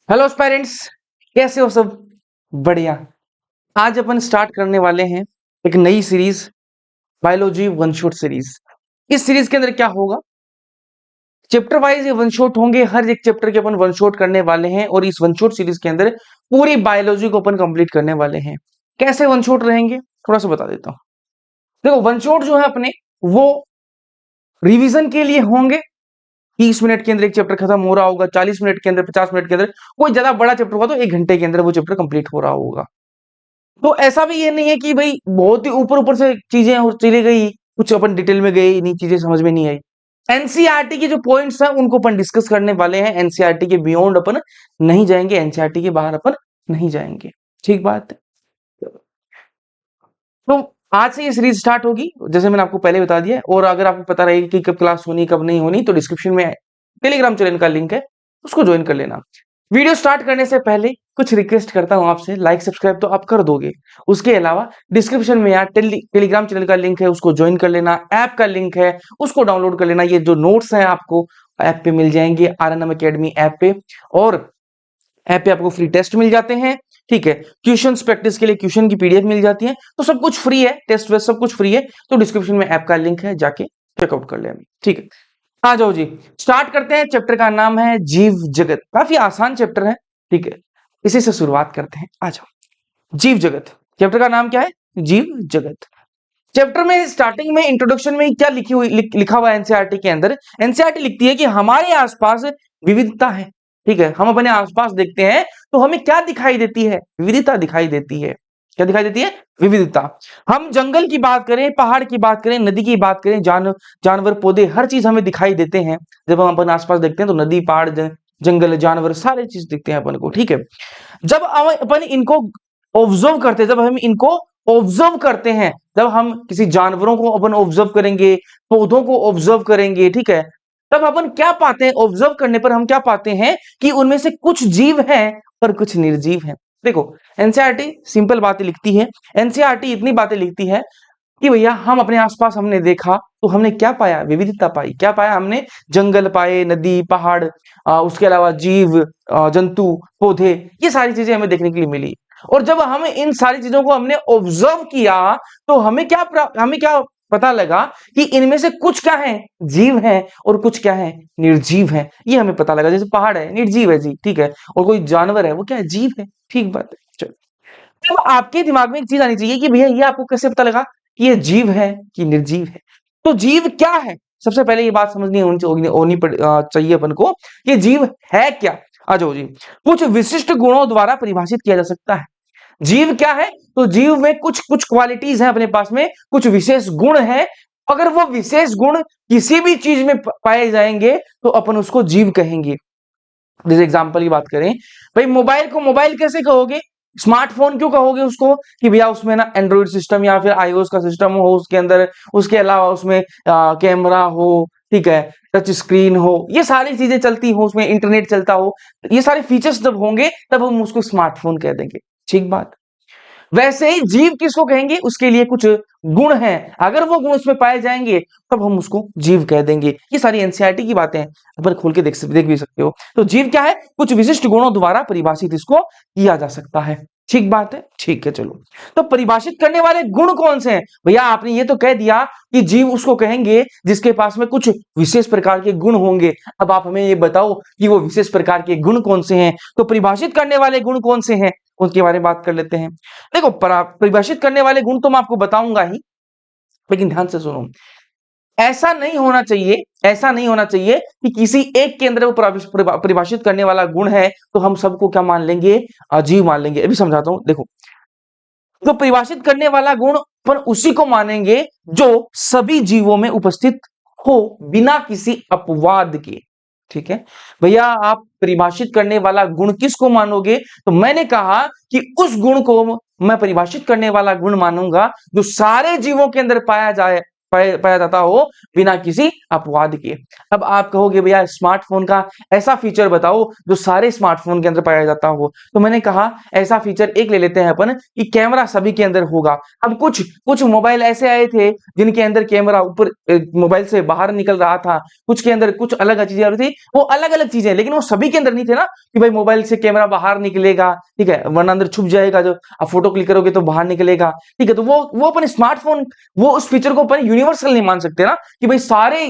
Hello parents, कैसे हो सब? बढ़िया। आज अपन स्टार्ट करने वाले हैं एक नई series, biology one shot series. इस सीरीज के अंदर क्या होगा, चैप्टर वाइज ये वन शॉट होंगे। हर एक चैप्टर के अपन वन शॉट करने वाले हैं और इस वन शॉट सीरीज के अंदर पूरी बायोलॉजी को अपन कंप्लीट करने वाले हैं। कैसे वन शॉट रहेंगे थोड़ा सा बता देता हूँ। देखो, वन शॉट जो है अपने, वो रिवीजन के लिए होंगे। 30 मिनट के अंदर एक चैप्टर खत्म हो रहा होगा, 40 मिनट के अंदर, 50 मिनट के अंदर। कोई ज्यादा बड़ा चैप्टर होगा तो 1 घंटे के अंदर वो चैप्टर कंप्लीट हो रहा होगा। तो ऐसा भी ये नहीं है कि भाई बहुत ही ऊपर ऊपर से चीजें और चली गई, कुछ अपन डिटेल में गए नहीं, चीजें समझ में नहीं आई। एनसीईआरटी के जो पॉइंट्स हैं उनको अपन डिस्कस करने वाले हैं। एनसीईआरटी के बियॉन्ड अपन नहीं जाएंगे, एनसीईआरटी के बाहर अपन नहीं जाएंगे। ठीक बात है। तो आज से ये सीरीज स्टार्ट होगी, जैसे मैंने आपको पहले बता दिया। और अगर आपको पता रहेगी कि कब क्लास होनी कब नहीं होनी, तो डिस्क्रिप्शन में टेलीग्राम चैनल का लिंक है, उसको ज्वाइन कर लेना। वीडियो स्टार्ट करने से पहले कुछ रिक्वेस्ट करता हूं आपसे, लाइक सब्सक्राइब तो आप कर दोगे। उसके अलावा डिस्क्रिप्शन में यार टेलीग्राम चैनल का लिंक है, उसको ज्वाइन कर लेना। ऐप का लिंक है, उसको डाउनलोड कर लेना। ये जो नोट्स हैं आपको ऐप पे मिल जाएंगे, RNM अकेडमी ऐप पे। और ऐप पे आपको फ्री टेस्ट मिल जाते हैं, ठीक है। क्वेश्चंस प्रैक्टिस के लिए क्वेश्चन की पीडीएफ मिल जाती है। तो सब कुछ फ्री है, टेस्ट वेस्ट सब कुछ फ्री है। तो डिस्क्रिप्शन में ऐप का लिंक है, जाके चेकआउट कर लेना, ठीक है। आ जाओ जी, स्टार्ट करते हैं। चैप्टर का नाम है जीव जगत। काफी आसान चैप्टर है, ठीक है। इसी से शुरुआत करते हैं। आ जाओ, जीव जगत। चैप्टर का नाम क्या है? जीव जगत। चैप्टर में स्टार्टिंग में इंट्रोडक्शन में क्या लिखा हुआ है एनसीईआरटी के अंदर? एनसीईआरटी लिखती है कि हमारे आसपास विविधता है, ठीक है। हम अपने आसपास देखते हैं तो हमें क्या दिखाई देती है? विविधता दिखाई देती है। क्या दिखाई देती है? विविधता। हम जंगल की बात करें, पहाड़ की बात करें, नदी की बात करें, जानवर, पौधे, हर चीज हमें दिखाई देते हैं। जब हम अपने आसपास देखते हैं तो नदी, पहाड़, जंगल, जानवर, सारे चीज दिखते हैं अपन को, ठीक है। जब अपन इनको ऑब्जर्व करते हैं, जब हम इनको ऑब्जर्व करते हैं, जब हम किसी जानवरों को अपन ऑब्जर्व करेंगे, पौधों को ऑब्जर्व करेंगे, ठीक है, तब अपन क्या पाते हैं? ऑब्जर्व करने पर हम क्या पाते हैं कि उनमें से कुछ जीव हैं और कुछ निर्जीव हैं। देखो, एनसीईआरटी सिंपल बातें लिखती है। एनसीईआरटी इतनी बातें लिखती है कि भैया हम अपने आसपास हमने देखा तो हमने क्या पाया? विविधता पाई। क्या पाया हमने? जंगल पाए, नदी, पहाड़, उसके अलावा जीव, जंतु, पौधे, ये सारी चीजें हमें देखने के लिए मिली। और जब हम इन सारी चीजों को हमने ऑब्जर्व किया तो हमें क्या पता लगा कि इनमें से कुछ क्या है? जीव है, और कुछ क्या है? निर्जीव है। ये हमें पता लगा। जैसे पहाड़ है, निर्जीव है जी, ठीक है। और कोई जानवर है, वो क्या है? जीव है। ठीक बात है, चलो। तो आपके दिमाग में एक चीज आनी चाहिए कि भैया ये आपको कैसे पता लगा कि ये जीव है कि निर्जीव है? तो जीव क्या है? सबसे पहले ये बात समझनी चाहिए अपन को कि जीव है क्या। आ जाओ जी, कुछ विशिष्ट गुणों द्वारा परिभाषित किया जा सकता है। जीव क्या है? तो जीव में कुछ कुछ क्वालिटीज हैं अपने पास में, कुछ विशेष गुण हैं। अगर वो विशेष गुण किसी भी चीज में पाए जाएंगे तो अपन उसको जीव कहेंगे। जैसे एग्जांपल की बात करें, भाई मोबाइल को मोबाइल कैसे कहोगे? स्मार्टफोन क्यों कहोगे उसको? कि भैया उसमें ना एंड्रॉइड सिस्टम या फिर iOS का सिस्टम हो उसके अंदर, उसके अलावा उसमें कैमरा हो, ठीक है, टच स्क्रीन हो, ये सारी चीजें चलती हो, उसमें इंटरनेट चलता हो, ये सारे फीचर्स जब होंगे तब हम उसको स्मार्टफोन कह देंगे। ठीक बात। वैसे ही जीव किसको कहेंगे? उसके लिए कुछ गुण हैं, अगर वो गुण उसमें पाए जाएंगे तब हम उसको जीव कह देंगे। ये सारी एनसीईआरटी की बातें हैं, अपन खोल के देख भी सकते हो। तो जीव क्या है? कुछ विशिष्ट गुणों द्वारा परिभाषित इसको किया जा सकता है। ठीक बात है, ठीक है, चलो। तो परिभाषित करने वाले गुण कौन से हैं? भैया आपने ये तो कह दिया कि जीव उसको कहेंगे जिसके पास में कुछ विशेष प्रकार के गुण होंगे। अब आप हमें ये बताओ कि वो विशेष प्रकार के गुण कौन से हैं। तो परिभाषित करने वाले गुण कौन से हैं, उनके बारे में बात कर लेते हैं। देखो, परिभाषित करने वाले गुण तो मैं आपको बताऊंगा ही, लेकिन ध्यान से सुनो। ऐसा नहीं होना चाहिए, ऐसा नहीं होना चाहिए कि किसी एक के अंदर वो परिभाषित करने वाला गुण है तो हम सबको क्या मान लेंगे? अजीव मान लेंगे। अभी समझाता हूं, देखो। तो परिभाषित करने वाला गुण पर उसी को मानेंगे जो सभी जीवों में उपस्थित हो, बिना किसी अपवाद के। ठीक है भैया, आप परिभाषित करने वाला गुण किसको मानोगे? तो मैंने कहा कि उस गुण को मैं परिभाषित करने वाला गुण मानूंगा जो सारे जीवों के अंदर पाया जाए, पाया जाता हो बिना किसी अपवाद के। अब आप कहोगे भैया स्मार्टफोन का ऐसा फीचर बताओ जो सारे स्मार्टफोन के अंदर पाया जाता हो। तो मैंने कहा ऐसा फीचर एक ले लेते हैं अपन कि कैमरा सभी के अंदर होगा। अब कुछ कुछ मोबाइल ऐसे आए थे जिनके अंदर कैमरा ऊपर मोबाइल से बाहर निकल रहा था, कुछ के अंदर कुछ अलग चीजें आ रही थी, वो अलग अलग चीजें, लेकिन वो सभी के अंदर नहीं थे ना कि भाई मोबाइल से कैमरा बाहर निकलेगा, ठीक है, वरना अंदर छुप जाएगा, जो आप फोटो क्लिक करोगे तो बाहर निकलेगा, ठीक है। तो वो अपन स्मार्टफोन, वो उस फीचर को अपन यूनिवर्सल नहीं मान सकते ना कि भाई सारे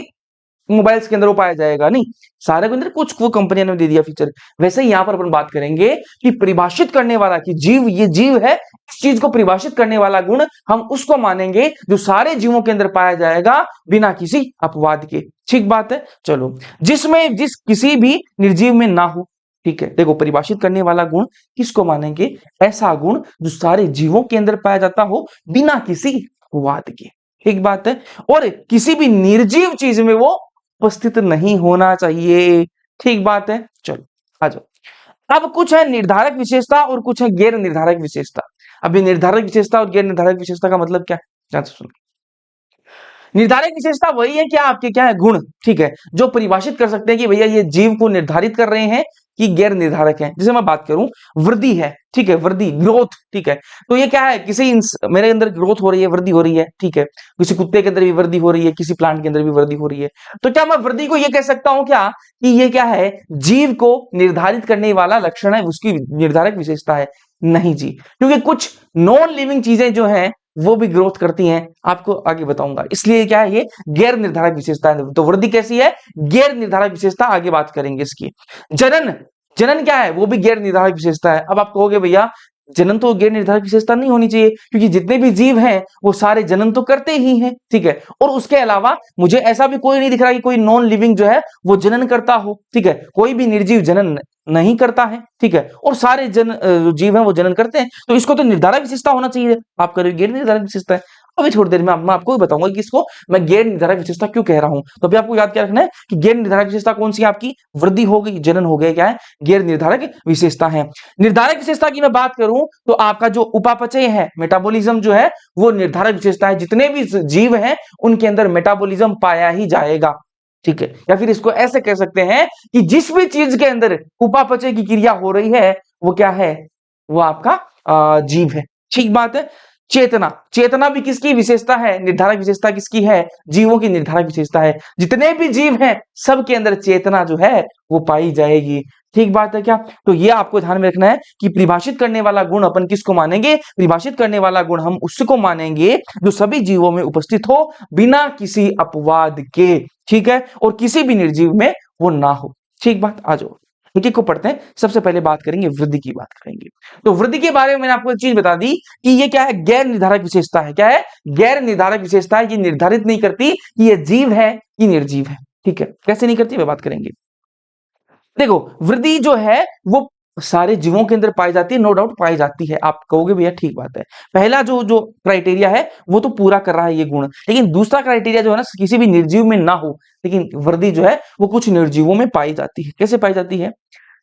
मोबाइल्स के अंदर वो पाया जाएगा, नहीं, सारे के अंदर कुछ वो कंपनियों ने दे दिया फीचर। वैसे ही यहां पर अपन बात करेंगे कि परिभाषित करने वाला, कि जीव, ये जीव है, इस चीज को परिभाषित करने वाला गुण हम उसको मानेंगे जो सारे जीवों के अंदर पाया जाएगा बिना किसी अपवाद के। ठीक बात है। चलो, जिस किसी भी निर्जीव में ना हो, ठीक है। देखो, परिभाषित करने वाला गुण किसको मानेंगे? ऐसा गुण जो सारे जीवों के अंदर पाया जाता हो बिना किसी अपवाद के। ठीक बात है। और किसी भी निर्जीव चीज में वो उपस्थित नहीं होना चाहिए। ठीक बात है। चलो आ जाओ। अब कुछ है निर्धारक विशेषता और कुछ है गैर निर्धारक विशेषता। अभी निर्धारक विशेषता और गैर निर्धारक विशेषता का मतलब क्या? ध्यान से सुनो। निर्धारक विशेषता वही है क्या आपके, क्या है, गुण, ठीक है, जो परिभाषित कर सकते हैं कि भैया ये जीव को निर्धारित कर रहे हैं कि गैर निर्धारक है। जैसे मैं बात करूं, वृद्धि है, ठीक है, वृद्धि, ग्रोथ, ठीक है, तो ये क्या है, मेरे अंदर ग्रोथ हो रही है, वृद्धि हो रही है, ठीक है, किसी कुत्ते के अंदर भी वृद्धि हो रही है, किसी प्लांट के अंदर भी वृद्धि हो रही है। तो क्या मैं वृद्धि को ये कह सकता हूं क्या कि ये क्या है, जीव को निर्धारित करने वाला लक्षण है, उसकी निर्धारक विशेषता है? नहीं जी, क्योंकि कुछ नॉन लिविंग चीजें जो है वो भी ग्रोथ करती हैं, आपको आगे बताऊंगा। इसलिए क्या है, ये गैर निर्धारक विशेषता है। तो वृद्धि कैसी है? गैर निर्धारक विशेषता, आगे बात करेंगे इसकी। जनन, जनन क्या है? वो भी गैर निर्धारक विशेषता है। अब आप कहोगे भैया जनन तो गैर निर्धारक विशेषता नहीं होनी चाहिए, क्योंकि जितने भी जीव हैं वो सारे जनन तो करते ही हैं, ठीक है, और उसके अलावा मुझे ऐसा भी कोई नहीं दिख रहा कि कोई नॉन लिविंग जो है वो जनन करता हो, ठीक है, कोई भी निर्जीव जनन नहीं करता है, ठीक है, और सारे जीव हैं वो जनन करते हैं, तो इसको तो निर्धारक विशेषता होना चाहिए। आप करोगे गैर निर्धारक विशेषता है। अभी थोड़ी देर में मैं आपको बताऊंगा कि इसको मैं गैर निर्धारक विशेषता क्यों कह रहा हूं। तो अभी आपको याद क्या रखना है कि गैर निर्धारक विशेषता कौन सी है आपकी? वृद्धि हो गई, जनन हो गया, क्या है, गैर निर्धारक विशेषता है। निर्धारक विशेषता की मैं बात करूं तो आपका जो उपापचय है, मेटाबॉलिज्म जो है, वो निर्धारक विशेषता है। जितने भी जीव हैं उनके अंदर मेटाबॉलिज्म पाया ही जाएगा, ठीक है। या फिर इसको ऐसे कह सकते हैं कि जिस भी चीज के अंदर उपापचय की क्रिया हो रही है वो क्या है, वो आपका जीव है। ठीक बात है। चेतना, चेतना भी किसकी विशेषता है? निर्धारक विशेषता किसकी है? जीवों की निर्धारक विशेषता है। जितने भी जीव हैं सबके अंदर चेतना जो है वो पाई जाएगी। ठीक बात है क्या? तो ये आपको ध्यान में रखना है कि परिभाषित करने वाला गुण अपन किसको मानेंगे? परिभाषित करने वाला गुण हम उसको मानेंगे जो सभी जीवों में उपस्थित हो बिना किसी अपवाद के, ठीक है, और किसी भी निर्जीव में वो ना हो। ठीक बात। आ जाओ, एक एक को पढ़ते हैं। सबसे पहले बात करेंगे वृद्धि की, बात करेंगे। तो वृद्धि के बारे में मैंने आपको एक चीज बता दी कि ये क्या है, गैर निर्धारक विशेषता है। क्या है? गैर निर्धारक विशेषता है। ये निर्धारित नहीं करती कि ये जीव है कि निर्जीव है, ठीक है। कैसे नहीं करती, वे बात करेंगे। देखो, वृद्धि जो है वो सारे जीवों के अंदर पाई जाती है, नो डाउट पाई जाती है। आप कहोगे भैया ठीक बात है, पहला जो जो क्राइटेरिया है वो तो पूरा कर रहा है ये गुण, लेकिन दूसरा क्राइटेरिया जो है ना, किसी भी निर्जीव में ना हो, लेकिन वृद्धि जो है वो कुछ निर्जीवों में पाई जाती है। कैसे पाई जाती है?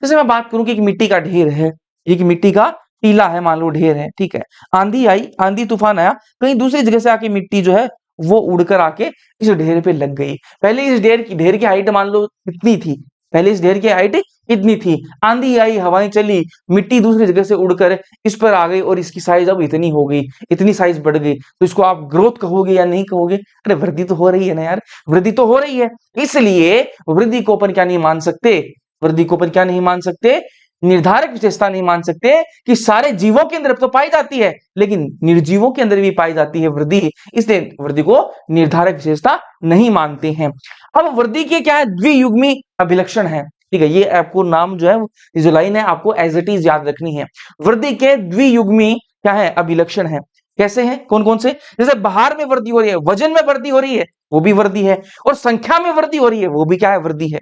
जैसे मैं बात करूं कि एक मिट्टी का ढेर है, एक मिट्टी का टीला है, मान लो ढेर है, ठीक है, आंधी आई, आंधी तूफान आया, कहीं दूसरी जगह से आके मिट्टी जो है वो उड़कर आके इस ढेर पे लग गई। पहले इस ढेर की हाइट मान लो इतनी थी, पहले इस ढेर की हाइट इतनी थी, आंधी आई, हवाएं चली, मिट्टी दूसरी जगह से उड़कर इस पर आ गई और इसकी साइज अब इतनी हो गई, इतनी साइज बढ़ गई, तो इसको आप ग्रोथ कहोगे या नहीं कहोगे? अरे वृद्धि तो हो रही है ना यार, वृद्धि तो हो रही है। इसलिए वृद्धि को अपन क्या नहीं मान सकते, वृद्धि को अपन क्या नहीं मान सकते, निर्धारक विशेषता नहीं मान सकते कि सारे जीवों के अंदर तो पाई जाती है लेकिन निर्जीवों के अंदर भी पाई जाती है वृद्धि, इसलिए वृद्धि को निर्धारक विशेषता नहीं मानते हैं। अब वृद्धि के क्या है, द्वियुग्मी अभिलक्षण है, ठीक है, ये आपको नाम जो है, ये जो लाइन है आपको एज इट इज याद रखनी है। वृद्धि के द्वियुग्मी क्या है, अभिलक्षण है। कैसे हैं, कौन कौन से? जैसे बाहर में वृद्धि हो रही है, वजन में वृद्धि हो रही है, वो भी वृद्धि है, और संख्या में वृद्धि हो रही है, वो भी क्या है, वृद्धि है।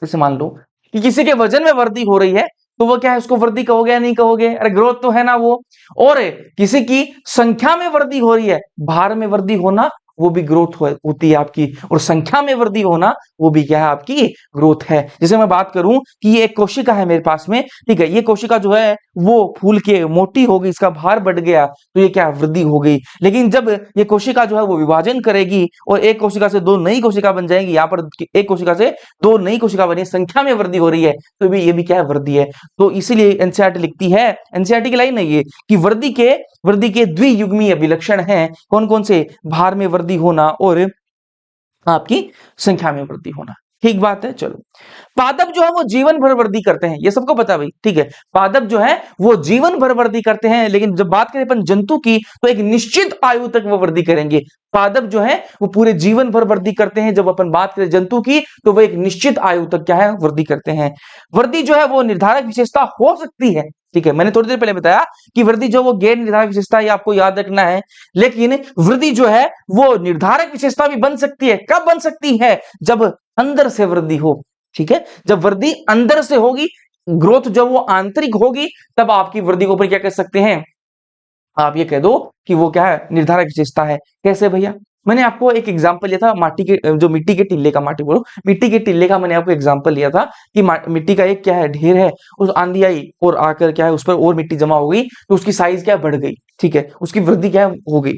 जैसे मान लो कि किसी के वजन में वृद्धि हो रही है तो वो क्या है, उसको वृद्धि कहोगे या नहीं कहोगे? अरे ग्रोथ तो है ना वो। और किसी की संख्या में वृद्धि हो रही है, भार में वृद्धि होना वो भी ग्रोथ होती है आपकी, और संख्या में वृद्धि होना वो भी क्या है, आपकी ग्रोथ है। जैसे मैं बात करूं कि ये एक कोशिका है मेरे पास में, ठीक है, ये कोशिका जो है वो फूल के मोटी हो गई, इसका भार बढ़ गया, तो ये क्या, वृद्धि हो गई। लेकिन जब ये कोशिका जो है वो विभाजन करेगी और एक कोशिका से दो नई कोशिका बन जाएंगी, यहाँ पर एक कोशिका से दो नई कोशिका बनी, संख्या में वृद्धि हो रही है, तो भी ये भी क्या है, वृद्धि है। तो इसीलिए एनसीईआरटी लिखती है, एनसीईआरटी की लाइन है ये, कि वृद्धि के द्वियुग्मीय विलक्षण हैं, कौन कौन से, भार में वृद्धि होना और आपकी संख्या में वृद्धि होना। ठीक बात है। चलो, पादप जो है वो जीवन भर वृद्धि करते हैं, ये सबको पता है भाई, ठीक है, पादप जो है वो जीवन भर वृद्धि करते हैं, लेकिन जब बात करें अपन जंतु की, तो एक निश्चित आयु तक वो वृद्धि करेंगे। पादप जो है वो पूरे जीवन भर वृद्धि करते हैं, जब अपन बात करें जंतु की, तो वो एक निश्चित आयु तक क्या है, वृद्धि करते हैं। वृद्धि जो है वो निर्धारक विशेषता हो सकती है, ठीक है, मैंने थोड़ी देर पहले बताया कि वृद्धि जो वो गैर निर्धारक विशेषता, ये आपको याद रखना है, लेकिन वृद्धि जो है वो निर्धारक विशेषता भी बन सकती है। कब बन सकती है, जब अंदर से वृद्धि हो, ठीक है, जब वृद्धि अंदर से होगी, ग्रोथ जब वो आंतरिक होगी, तब आपकी वृद्धि को ऊपर क्या कह सकते हैं, आप ये कह दो कि वो क्या है, निर्धारक विशेषता है। कैसे भैया, मैंने आपको एक एग्जांपल लिया था माटी के, जो मिट्टी के टिल्ले का, माटी बोलो, मिट्टी के टिल्ले का मैंने आपको एग्जांपल लिया था कि मिट्टी का एक क्या है, ढेर है, उस आंधी आई और आकर क्या है, उस पर और मिट्टी जमा हो गई, तो उसकी साइज क्या है, बढ़ गई, ठीक है, उसकी वृद्धि क्या है, हो गई।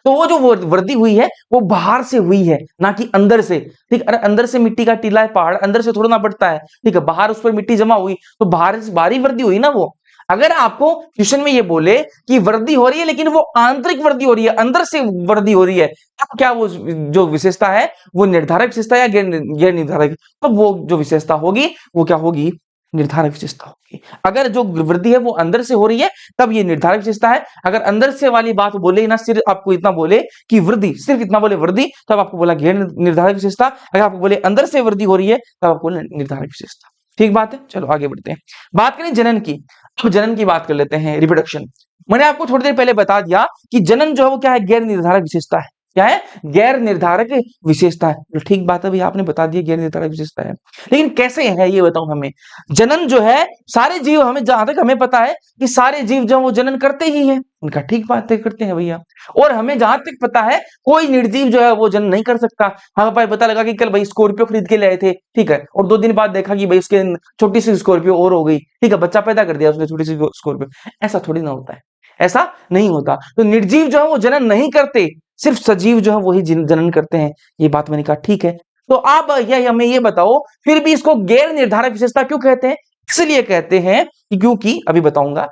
तो वो जो वृद्धि हुई है वो बाहर से हुई है, ना कि अंदर से, ठीक। अरे अंदर से मिट्टी का टीला है, पहाड़ अंदर से थोड़ा ना बढ़ता है, ठीक है, बाहर उस पर मिट्टी जमा हुई, तो बाहर से बाहरी वृद्धि हुई ना वो। अगर आपको क्वेश्चन में ये बोले कि वृद्धि हो रही है लेकिन वो आंतरिक वृद्धि हो रही है, अंदर से वृद्धि हो रही है, अब क्या वो जो विशेषता है वो निर्धारक विशेषता या गैर निर्धारक, तो वो जो विशेषता होगी वो क्या होगी, निर्धारक विशेषता होगी। अगर जो वृद्धि है वो अंदर से हो रही है, तब ये निर्धारक विशेषता है। अगर अंदर से वाली बात बोले ना, सिर्फ आपको इतना बोले कि वृद्धि, सिर्फ इतना बोले वृद्धि, तब आपको बोला गैर निर्धारक विशेषता। अगर आपको बोले अंदर से वृद्धि हो रही है, तब आपको निर्धारक विशेषता। ठीक बात है। चलो आगे बढ़ते हैं, बात करें जनन की। अब जनन की बात कर लेते हैं, रिप्रोडक्शन। मैंने आपको थोड़ी देर पहले बता दिया कि जनन जो है वो क्या है, गैर निर्धारक विशेषता है। क्या है, गैर निर्धारक विशेषता है। तो ठीक बात है भैया, आपने बता दिया गैर निर्धारक विशेषता है, लेकिन कैसे है ये बताऊं हमें। जनन जो है, सारे जीव, हमें जहां तक हमें पता है कि सारे जीव जो वो जनन करते ही हैं, उनका ठीक बात है, करते हैं भैया। और हमें जहां तक पता है कोई निर्जीव जो है वो जनन नहीं कर सकता। हमें पता लगा कि कल भाई स्कॉर्पियो खरीद के लाए थे, ठीक है, और 2 दिन बाद देखा कि भाई उसके छोटी सी स्कॉर्पियो और हो गई, ठीक है, बच्चा पैदा कर दिया उसने छोटी सी स्कॉर्पियो। ऐसा थोड़ी ना होता है, ऐसा नहीं होता। तो निर्जीव जो है वो जनन नहीं करते, सिर्फ सजीव जो है वही जनन करते हैं। ये बात मैंने कहा ठीक है। तो आप यह हमें ये बताओ, फिर भी इसको गैर निर्धारक विशेषता क्यों कहते हैं। इसलिए कहते हैं कि क्योंकि अभी बताऊंगा,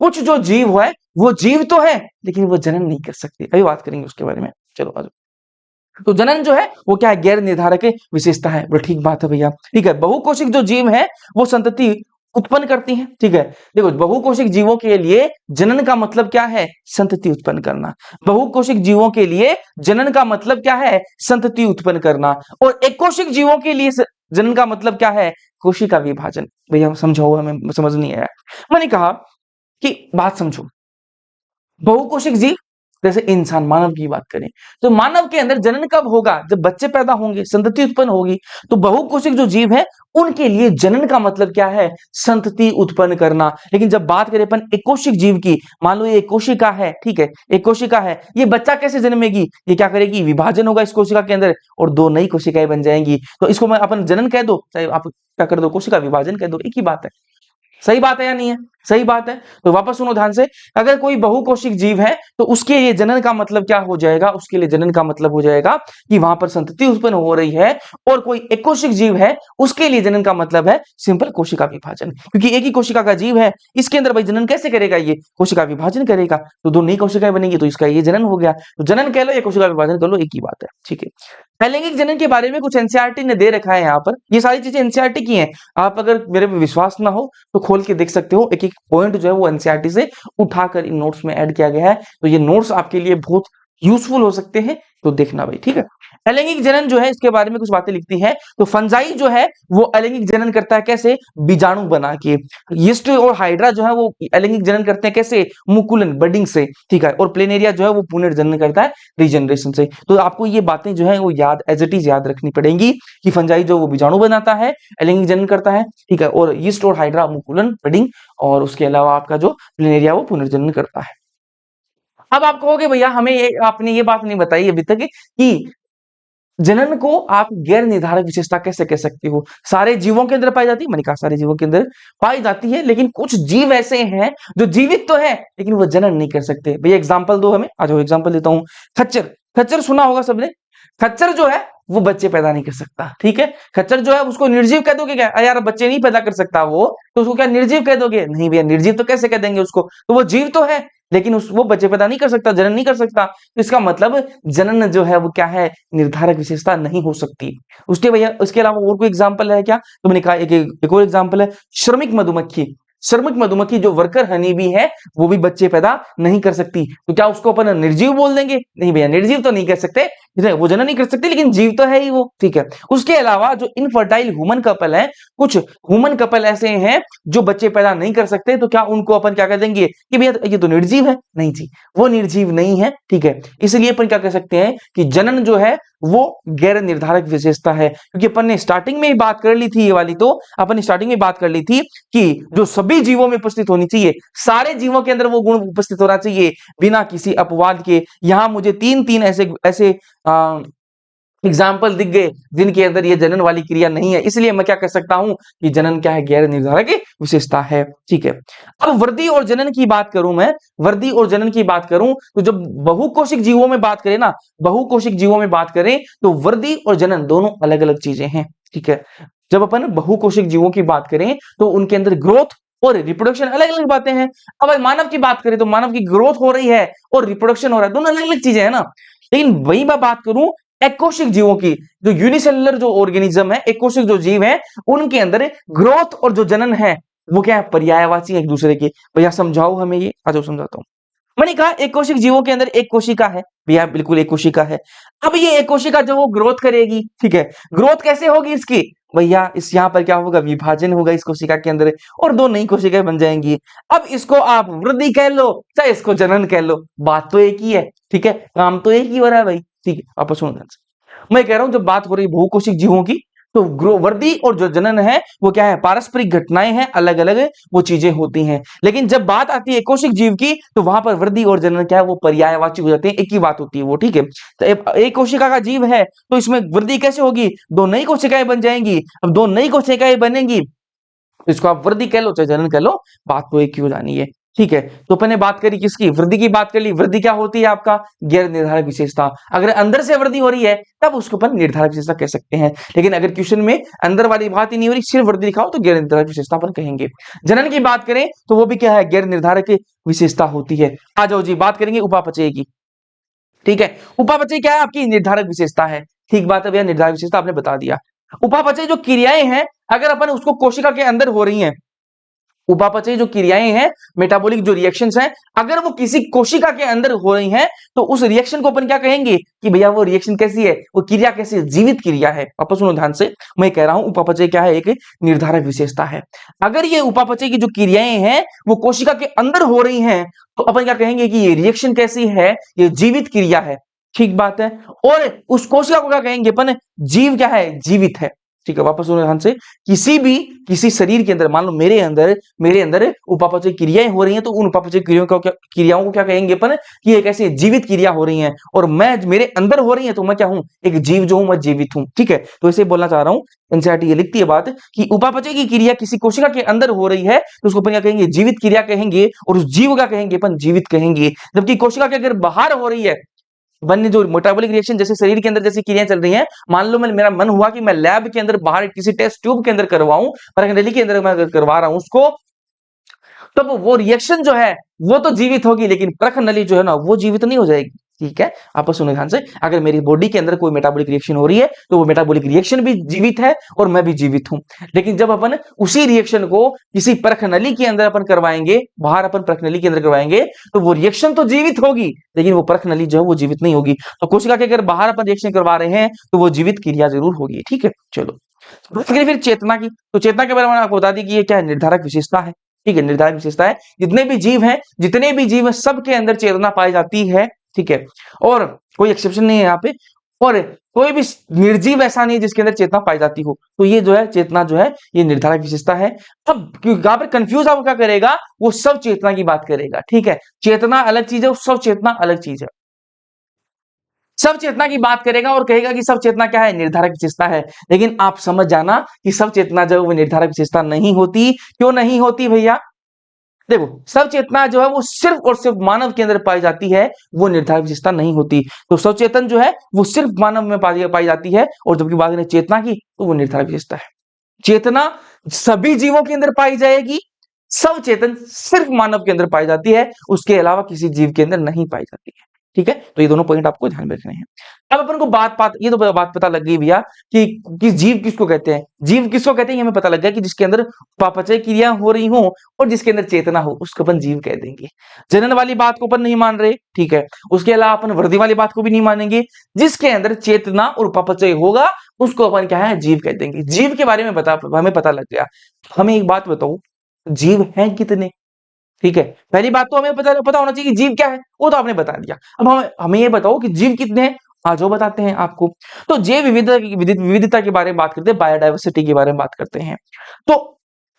कुछ जो जीव है वो जीव तो है लेकिन वो जनन नहीं कर सकते। अभी बात करेंगे उसके बारे में। चलो आ जाओ। तो जनन जो है वो क्या है, गैर निर्धारक विशेषता है। बोलो ठीक बात है भैया, ठीक है। बहुकोशिक जो जीव है वो संतति उत्पन्न करती हैं, ठीक है। देखो, बहुकोशिक जीवों के लिए जनन का मतलब क्या है, संतति उत्पन्न करना। बहुकोशिक जीवों के लिए जनन का मतलब क्या है, संतति उत्पन्न करना। और एकोशिक जीवों के लिए जनन का मतलब क्या है, कोशिका विभाजन। भैया समझाओ, हमें समझ नहीं आया। मैंने कहा कि बात समझो, बहुकोशिक जीव, जैसे इंसान, मानव की बात करें तो मानव के अंदर जनन कब होगा, जब बच्चे पैदा होंगे, संतति उत्पन्न होगी। तो बहुकोशिक जो जीव है उनके लिए जनन का मतलब क्या है, संतति उत्पन्न करना। लेकिन जब बात करें अपन एक कोशिक जीव की, मान लो ये एक कोशिका है, ठीक है, एक कोशिका है, ये बच्चा कैसे जन्मेगी, ये क्या करेगी, विभाजन होगा इस कोशिका के अंदर और 2 नई कोशिकाएं बन जाएंगी। तो इसको मैं अपन जनन कह दो, चाहे आप क्या कर दो, कोशिका विभाजन कह दो, एक ही बात है। सही बात है या नहीं है, सही बात है। तो वापस सुनो ध्यान से, अगर कोई बहुकोशिक जीव है तो उसके लिए जनन का मतलब क्या हो जाएगा, उसके लिए जनन का मतलब हो जाएगा कि वहां पर संतति उत्पन्न हो रही है। और कोई एकोशिक जीव है उसके लिए जनन का मतलब है सिंपल कोशिका विभाजन, क्योंकि एक ही कोशिका का जीव है, इसके अंदर भाई जनन कैसे करेगा, ये कोशिका विभाजन करेगा, तो 2 नई कोशिकाएं बनेंगी, तो इसका ये जनन हो गया। तो जनन कह लो या कोशिका विभाजन कर लो, एक ही बात है, ठीक है। अलैंगिक जनन के बारे में कुछ एनसीईआरटी ने दे रखा है यहाँ पर, ये सारी चीजें एनसीईआरटी की हैं। आप अगर मेरे पे विश्वास ना हो तो खोल के देख सकते हो, एक एक पॉइंट जो है वो एनसीईआरटी से उठाकर इन नोट्स में ऐड किया गया है। तो ये नोट्स आपके लिए बहुत यूजफुल हो सकते हैं, तो देखना भाई, ठीक है। अलैंगिक जनन जो है इसके बारे में कुछ बातें लिखती है। तो फंजाई जो है वो अलैंगिक जनन करता है, कैसे, बीजाणु बना के। यीस्ट और हाइड्रा जो है वो अलैंगिक जनन करते हैं, कैसे, मुकुलन, बडिंग से, ठीक है। और प्लेनेरिया जो है वो पुनर्जनन करता है, रीजनरेशन से। तो आपको ये बातें जो है वो याद, एज इट इज याद रखनी पड़ेंगी कि फंजाई जो वो बीजाणु बनाता है, अलैंगिक जनन करता है, ठीक है। और यीस्ट और हाइड्रा मुकुलन, बडिंग, और उसके अलावा आपका जो प्लेनेरिया वो पुनर्जनन करता है। अब आप कहोगे भैया हमें आपने ये बात नहीं बताई अभी तक कि जनन को आप गैर निर्धारक विशेषता कैसे कह सकते हो? सारे जीवों के अंदर पाई जाती है, मैंने कहा सारे जीवों के अंदर पाई जाती है, लेकिन कुछ जीव ऐसे हैं जो जीवित तो है लेकिन वो जनन नहीं कर सकते। भैया एग्जांपल दो हमें, आ जाओ एग्जांपल देता हूं। खच्चर, खच्चर सुना होगा सबने। खच्चर जो है वो बच्चे पैदा नहीं कर सकता, ठीक है। खच्चर जो है उसको निर्जीव कह दोगे क्या? यार बच्चे नहीं पैदा कर सकता वो, तो उसको क्या निर्जीव कह दोगे? नहीं भैया, निर्जीव तो कैसे कह देंगे उसको, तो वो जीव तो है लेकिन वो बच्चे पैदा नहीं कर सकता, जनन नहीं कर सकता। तो इसका मतलब जनन जो है वो क्या है, निर्धारक विशेषता नहीं हो सकती। उसके भैया उसके अलावा और कोई एग्जाम्पल है क्या? तो मैंने कहा एक और एग्जाम्पल है श्रमिक मधुमक्खी। श्रमिक मधुमक्खी जो वर्कर हनी भी है वो भी बच्चे पैदा नहीं कर सकती, तो क्या उसको अपन निर्जीव बोल देंगे? नहीं भैया, निर्जीव तो नहीं कह सकते, वो जनन नहीं कर सकते लेकिन जीव तो है ही वो, ठीक है। उसके अलावा जो इनफर्टाइल ह्यूमन कपल है, कुछ ह्यूमन कपल ऐसे हैं जो बच्चे पैदा नहीं कर सकते, तो क्या उनको अपन क्या कह देंगे कि भैया ये तो निर्जीव है? नहीं जी, वो निर्जीव नहीं है, ठीक है। इसलिए अपन क्या कह सकते हैं कि जनन जो है वो गैर निर्धारक विशेषता है, क्योंकि अपन ने स्टार्टिंग में ही बात कर ली थी, ये वाली तो अपन ने स्टार्टिंग में बात कर ली थी कि जो सभी जीवों में उपस्थित होनी चाहिए, सारे जीवों के अंदर वो गुण उपस्थित होना चाहिए बिना किसी अपवाद के। यहां मुझे तीन तीन ऐसे ऐसे एग्जाम्पल दिख गए जिनके अंदर ये जनन वाली क्रिया नहीं है, इसलिए मैं क्या कह सकता हूं कि जनन क्या है, गैर निर्धारक विशेषता है, ठीक है। अब वृद्धि और जनन की बात करूं मैं, वृद्धि और जनन की बात करूं तो जब बहुकोशिक जीवों में बात करें ना, बहुकोशिक जीवों में बात करें तो वृद्धि और जनन दोनों अलग अलग चीजें हैं, ठीक है। जब अपन बहुकोशिक जीवों की बात करें तो उनके अंदर ग्रोथ और रिप्रोडक्शन अलग अलग बातें हैं। अब मानव की बात करें तो मानव की ग्रोथ हो रही है और रिप्रोडक्शन हो रहा है, दोनों अलग अलग चीजें है ना। लेकिन वही मैं बात करूं एकोशिक जीवों की, जो यूनिसेलुलर जो ऑर्गेनिज्म है, एकोशिक जो जीव है, उनके अंदर ग्रोथ और जो जनन है वो क्या है, पर्यायवाची एक दूसरे के। भैया समझाओ हमें ये, आ जाओ समझाता हूं। मैंने कहा एक कोशिक जीवों के अंदर एक कोशिका है, भैया बिल्कुल एक कोशिका है। अब ये एक कोशिका जो वो ग्रोथ करेगी, ठीक है, ग्रोथ कैसे होगी इसकी? भैया इस यहाँ पर क्या होगा, विभाजन होगा इस कोशिका के अंदर और दो नई कोशिकाएं बन जाएंगी। अब इसको आप वृद्धि कह लो चाहे इसको जनन कह लो, बात तो एक ही है, ठीक है, काम तो एक ही हो रहा है भाई, ठीक है। आप सुनो ध्यान से, मैं कह रहा हूं जब बात हो रही है बहुकोशिक जीवों की, तो ग्रो वृद्धि और जो जनन है वो क्या है, पारस्परिक घटनाएं हैं, अलग अलग वो चीजें होती हैं। लेकिन जब बात आती है कोशिक जीव की तो वहां पर वृद्धि और जनन क्या है, वो पर्यायवाची हो जाते हैं, एक ही बात होती है वो, ठीक है। तो एक कोशिका का जीव है तो इसमें वृद्धि कैसे होगी, दो नई कोशिकाएं बन जाएंगी। अब दो नई कोशिकाएं बनेंगी तो इसको आप वृद्धि कह लो चाहे जनन कह लो, बात तो एक ही हो जानी है, ठीक है। तो अपन ने बात करी किसकी, वृद्धि की बात कर ली। वृद्धि क्या होती है आपका, गैर निर्धारक विशेषता। अगर अंदर से वृद्धि हो रही है तब उसको अपन निर्धारक विशेषता कह सकते हैं, लेकिन अगर क्वेश्चन में अंदर वाली बात ही नहीं हो रही, सिर्फ वृद्धि दिखाओ तो गैर निर्धारक विशेषता अपन कहेंगे। जनन की बात करें तो वो भी क्या है, गैर निर्धारक विशेषता होती है। आ जाओ जी बात करेंगे उपापचय की, ठीक है। उपापचय क्या है, आपकी निर्धारक विशेषता है, ठीक बात है भैया, निर्धारक विशेषता आपने बता दिया। उपापचय जो क्रियाएं हैं अगर अपन उसको कोशिका के अंदर हो रही हैं, उपापचय जो क्रियाएं हैं, मेटाबॉलिक जो रिएक्शंस हैं, अगर वो किसी कोशिका के अंदर हो रही हैं तो उस रिएक्शन को अपन क्या कहेंगे कि भैया वो रिएक्शन कैसी है, वो क्रिया कैसी है, जीवित क्रिया है। वापस सुनो ध्यान से, मैं कह रहा हूं उपापचय क्या है, एक निर्धारक विशेषता है। अगर ये उपापचय की जो क्रियाएं हैं वो कोशिका के अंदर हो रही हैं तो अपन क्या कहेंगे कि ये रिएक्शन कैसी है, ये जीवित क्रिया है, ठीक बात है। और उस कोशिका को क्या कहेंगे अपन, जीव क्या है, जीवित है, ठीक है। वापस सुनो ध्यान से, किसी शरीर के अंदर मान लो मेरे अंदर उपापचय क्रियाएं हो रही हैं तो उन उपापचय क्रियाओं को क्या कहेंगे अपन कि एक ऐसी जीवित क्रिया हो रही है और मैं मेरे अंदर हो रही है तो मैं क्या हूं, एक जीव जो हूं मैं जीवित हूं, ठीक है। तो इसे बोलना चाह रहा हूं, एनसीईआरटी ये लिखती है बात कि उपापचय की क्रिया किसी कोशिका के अंदर हो रही है तो उसको अपन क्या कहेंगे, जीवित क्रिया कहेंगे, और उस जीव का कहेंगे अपन जीवित कहेंगे। जबकि कोशिका के अगर बाहर हो रही है, वन्य जो मेटाबॉलिक रिएक्शन जैसे शरीर के अंदर जैसी क्रियाएं चल रही हैं, मान लो मेरा मन हुआ कि मैं लैब के अंदर बाहर किसी टेस्ट ट्यूब के अंदर करवाऊं, परखनली के अंदर मैं अगर करवा रहा हूं उसको, तब वो रिएक्शन जो है वो तो जीवित होगी लेकिन परख नली जो है ना वो जीवित नहीं हो जाएगी, ठीक है। आप सुनो ध्यान से, अगर मेरी बॉडी के अंदर कोई मेटाबॉलिक रिएक्शन हो रही है तो वो मेटाबॉलिक रिएक्शन भी जीवित है और मैं भी जीवित हूं। लेकिन जब अपन उसी रिएक्शन को किसी परख नली के अंदर अपन करवाएंगे, बाहर अपन परख नली के अंदर करवाएंगे तो वो रिएक्शन तो जीवित होगी लेकिन वो परख नली जो है वो जीवित नहीं होगी। तो कोशिका के अगर बाहर अपन रिएक्शन करवा रहे हैं तो वो जीवित क्रिया जरूर होगी, ठीक है। चलो फिर चेतना की, तो चेतना के बारे में आपको बता दी कि ये क्या है, निर्धारक विशेषता है, ठीक है। निर्धारक विशेषता है, जितने भी जीव हैं सबके अंदर चेतना पाई जाती है, ठीक है। और कोई एक्सेप्शन नहीं है यहाँ पे। और कोई भी निर्जीव ऐसा नहीं है जिसके अंदर चेतना पाई जाती हो। तो ये जो है चेतना जो है ये निर्धारक विशेषता है। अब यहाँ पर कंफ्यूज आपको क्या करेगा, वो सब चेतना की बात करेगा, ठीक है। चेतना अलग चीज है, सब चेतना अलग चीज है। सब चेतना की बात करेगा और कहेगा कि सब चेतना क्या है, निर्धारक विशेषता है। लेकिन आप समझ जाना कि सब चेतना जो है वो निर्धारक विशेषता नहीं होती। क्यों नहीं होती भैया? देखो, सब चेतना जो है वो सिर्फ और सिर्फ मानव के अंदर पाई जाती है, वो निर्धारक विशेषता नहीं होती। तो सचेतन जो है वो सिर्फ मानव में पाई जाती है, और जबकि बात करें चेतना की तो वो निर्धारक विशेषता है। चेतना सभी जीवों के अंदर पाई जाएगी, सब चेतन सिर्फ मानव के अंदर पाई जाती है, उसके अलावा किसी जीव के अंदर नहीं पाई जाती है। ठीक है, तो ये दोनों पॉइंट आपको ध्यान में रखने हैं। अब अपन को बात ये तो बात पता लग गई भैया कि जीव किसको कहते हैं। जीव किसको कहते हैं ये हमें पता लग गया कि जिसके अंदर उपापचय क्रिया हो रही हो और जिसके अंदर चेतना हो उसको अपन जीव कह देंगे। जनन वाली बात को अपन नहीं मान रहे, ठीक है। उसके अलावा अपन वृद्धि वाली बात को भी नहीं मानेंगे। जिसके अंदर चेतना और उपापचय होगा उसको अपन क्या है, जीव कह देंगे। जीव के बारे में हमें पता लग गया। हमें एक बात बताओ, जीव हैं कितने? ठीक है, पहली बात तो हमें पता होना चाहिए कि जीव क्या है, वो तो आपने बता दिया। अब हमें ये बताओ कि जीव कितने हैं, आज वो बताते हैं आपको। तो जैव विविधता के बारे में बात करते हैं, बायोडाइवर्सिटी के बारे में बात करते हैं। तो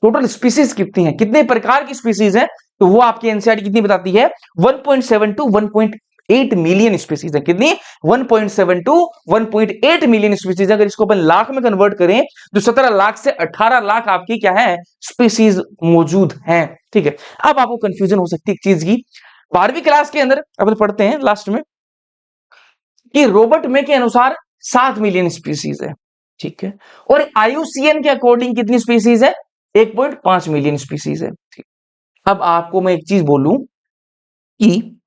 टोटल स्पीसीज कितनी है, कितने प्रकार की स्पीसीज है, तो वो आपकी एनसीईआरटी कितनी बताती है, 1.7 टू 1.8 मिलियन स्पीसीज है। कितनी? 1.7 टू 1.8 मिलियन स्पीसीज। अगर इसको अपन लाख में कन्वर्ट करें तो 17 लाख से 18 लाख आपकी क्या है, स्पीसीज मौजूद हैं। ठीक है, अब आपको कंफ्यूजन हो सकती है एक चीज की। 12वीं क्लास के अंदर अपन पढ़ते हैं लास्ट में कि रॉबर्ट मे के अनुसार 7 मिलियन स्पीसीज है, ठीक है। और आईयूसीएन के अकॉर्डिंग कितनी स्पीसीज है, 1.5 मिलियन स्पीसीज है। ठीक, अब आपको मैं एक चीज बोलूं कि